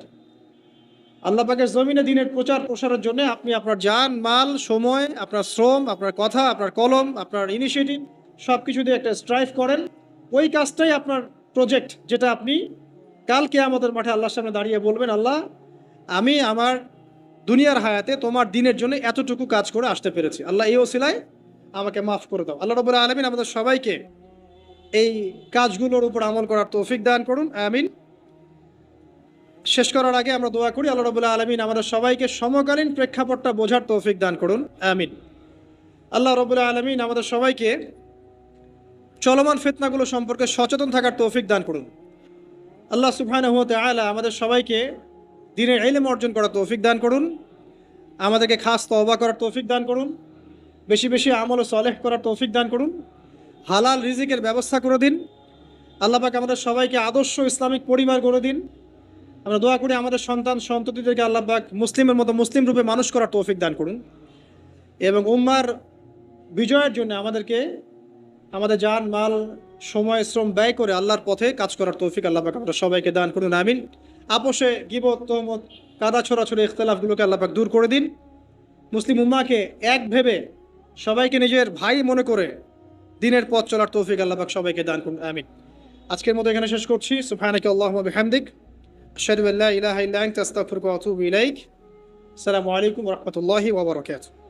আল্লাহ পাকের জমিনে দ্বীনের প্রচার প্রসারের জন্য আপনি আপনার জান, মাল, সময়, আপনার শ্রম, আপনার কথা, আপনার কলম, আপনার ইনিশিয়েটিভ সব কিছু দিয়ে একটা স্ট্রাইভ করেন। ওই কাজটাই আপনার প্রজেক্ট, যেটা আপনি কাল কিয়ামতের মাঠে আল্লাহর সামনে দাঁড়িয়ে বলবেন, আল্লাহ আমি আমার দুনিয়ার হায়াতে তোমার দ্বীনের জন্য এতটুকু কাজ করে আসতে পেরেছি, আল্লাহ এই ওসিলায় আমাকে মাফ করে দাও। আল্লাহ রাব্বুল আলামিন আমাদের সবাইকে এই কাজগুলোর উপর আমল করার তৌফিক দান করুন, আমিন। শেষ করার আগে আমরা দোয়া করি, আল্লাহ রাব্বুল আলামিন আমাদের সবাইকে সমকালীন প্রেক্ষাপটটা বোঝার তৌফিক দান করুন, আমিন। আল্লাহ রাব্বুল আলামিন আমাদের সবাইকে চলমান ফিতনাগুলো সম্পর্কে সচেতন থাকার তৌফিক দান করুন। আল্লাহ সুবহানাহু ওয়া তাআলা আমাদের সবাইকে দ্বীনের ইলম অর্জন করার তৌফিক দান করুন, আমাদেরকে খাস তওবা করার তৌফিক দান করুন, বেশি বেশি আমল ও সালেহ করার তৌফিক দান করুন, হালাল রিজিকের ব্যবস্থা করে দিন। আল্লাহ পাক আমাদের সবাইকে আদর্শ ইসলামিক পরিবার গড়ে দিন। আমরা দোয়া করি আমাদের সন্তান সন্ততিদেরকে আল্লাহ পাক মুসলিমের মতো মুসলিম রূপে মানুষ করার তৌফিক দান করুন, এবং উম্মার বিজয়ের জন্য আমাদেরকে আমাদের জান, মাল, সময়, শ্রম ব্যয় করে আল্লাহর পথে কাজ করার তৌফিক আল্লাহ পাক আমাদের সবাইকে দান করুন, আমিন। আপোষে, গীবত, তহমত, কাদা ছোড়াছড়ি, ইখতিলাফগুলোকে আল্লাহ পাক দূর করে দিন। মুসলিম উম্মাকে এক ভেবে সবাইকে নিজের ভাই মনে করে দিনের পথ চলার তৌফিক আল্লাহ পাক সবাইকে দান করুন, আমিন। আজকের মতো এখানে শেষ করছি। সুবহানাকা আল্লাহুম্মা বিহামদিক আশহাদু আল্লা ইলাহা ইল্লা আনতা আস্তাগফিরুকা ওয়া আতুবু ইলাইক। আসসালামু আলাইকুম ওয়া রাহমাতুল্লাহি ওয়া বারাকাতুহু।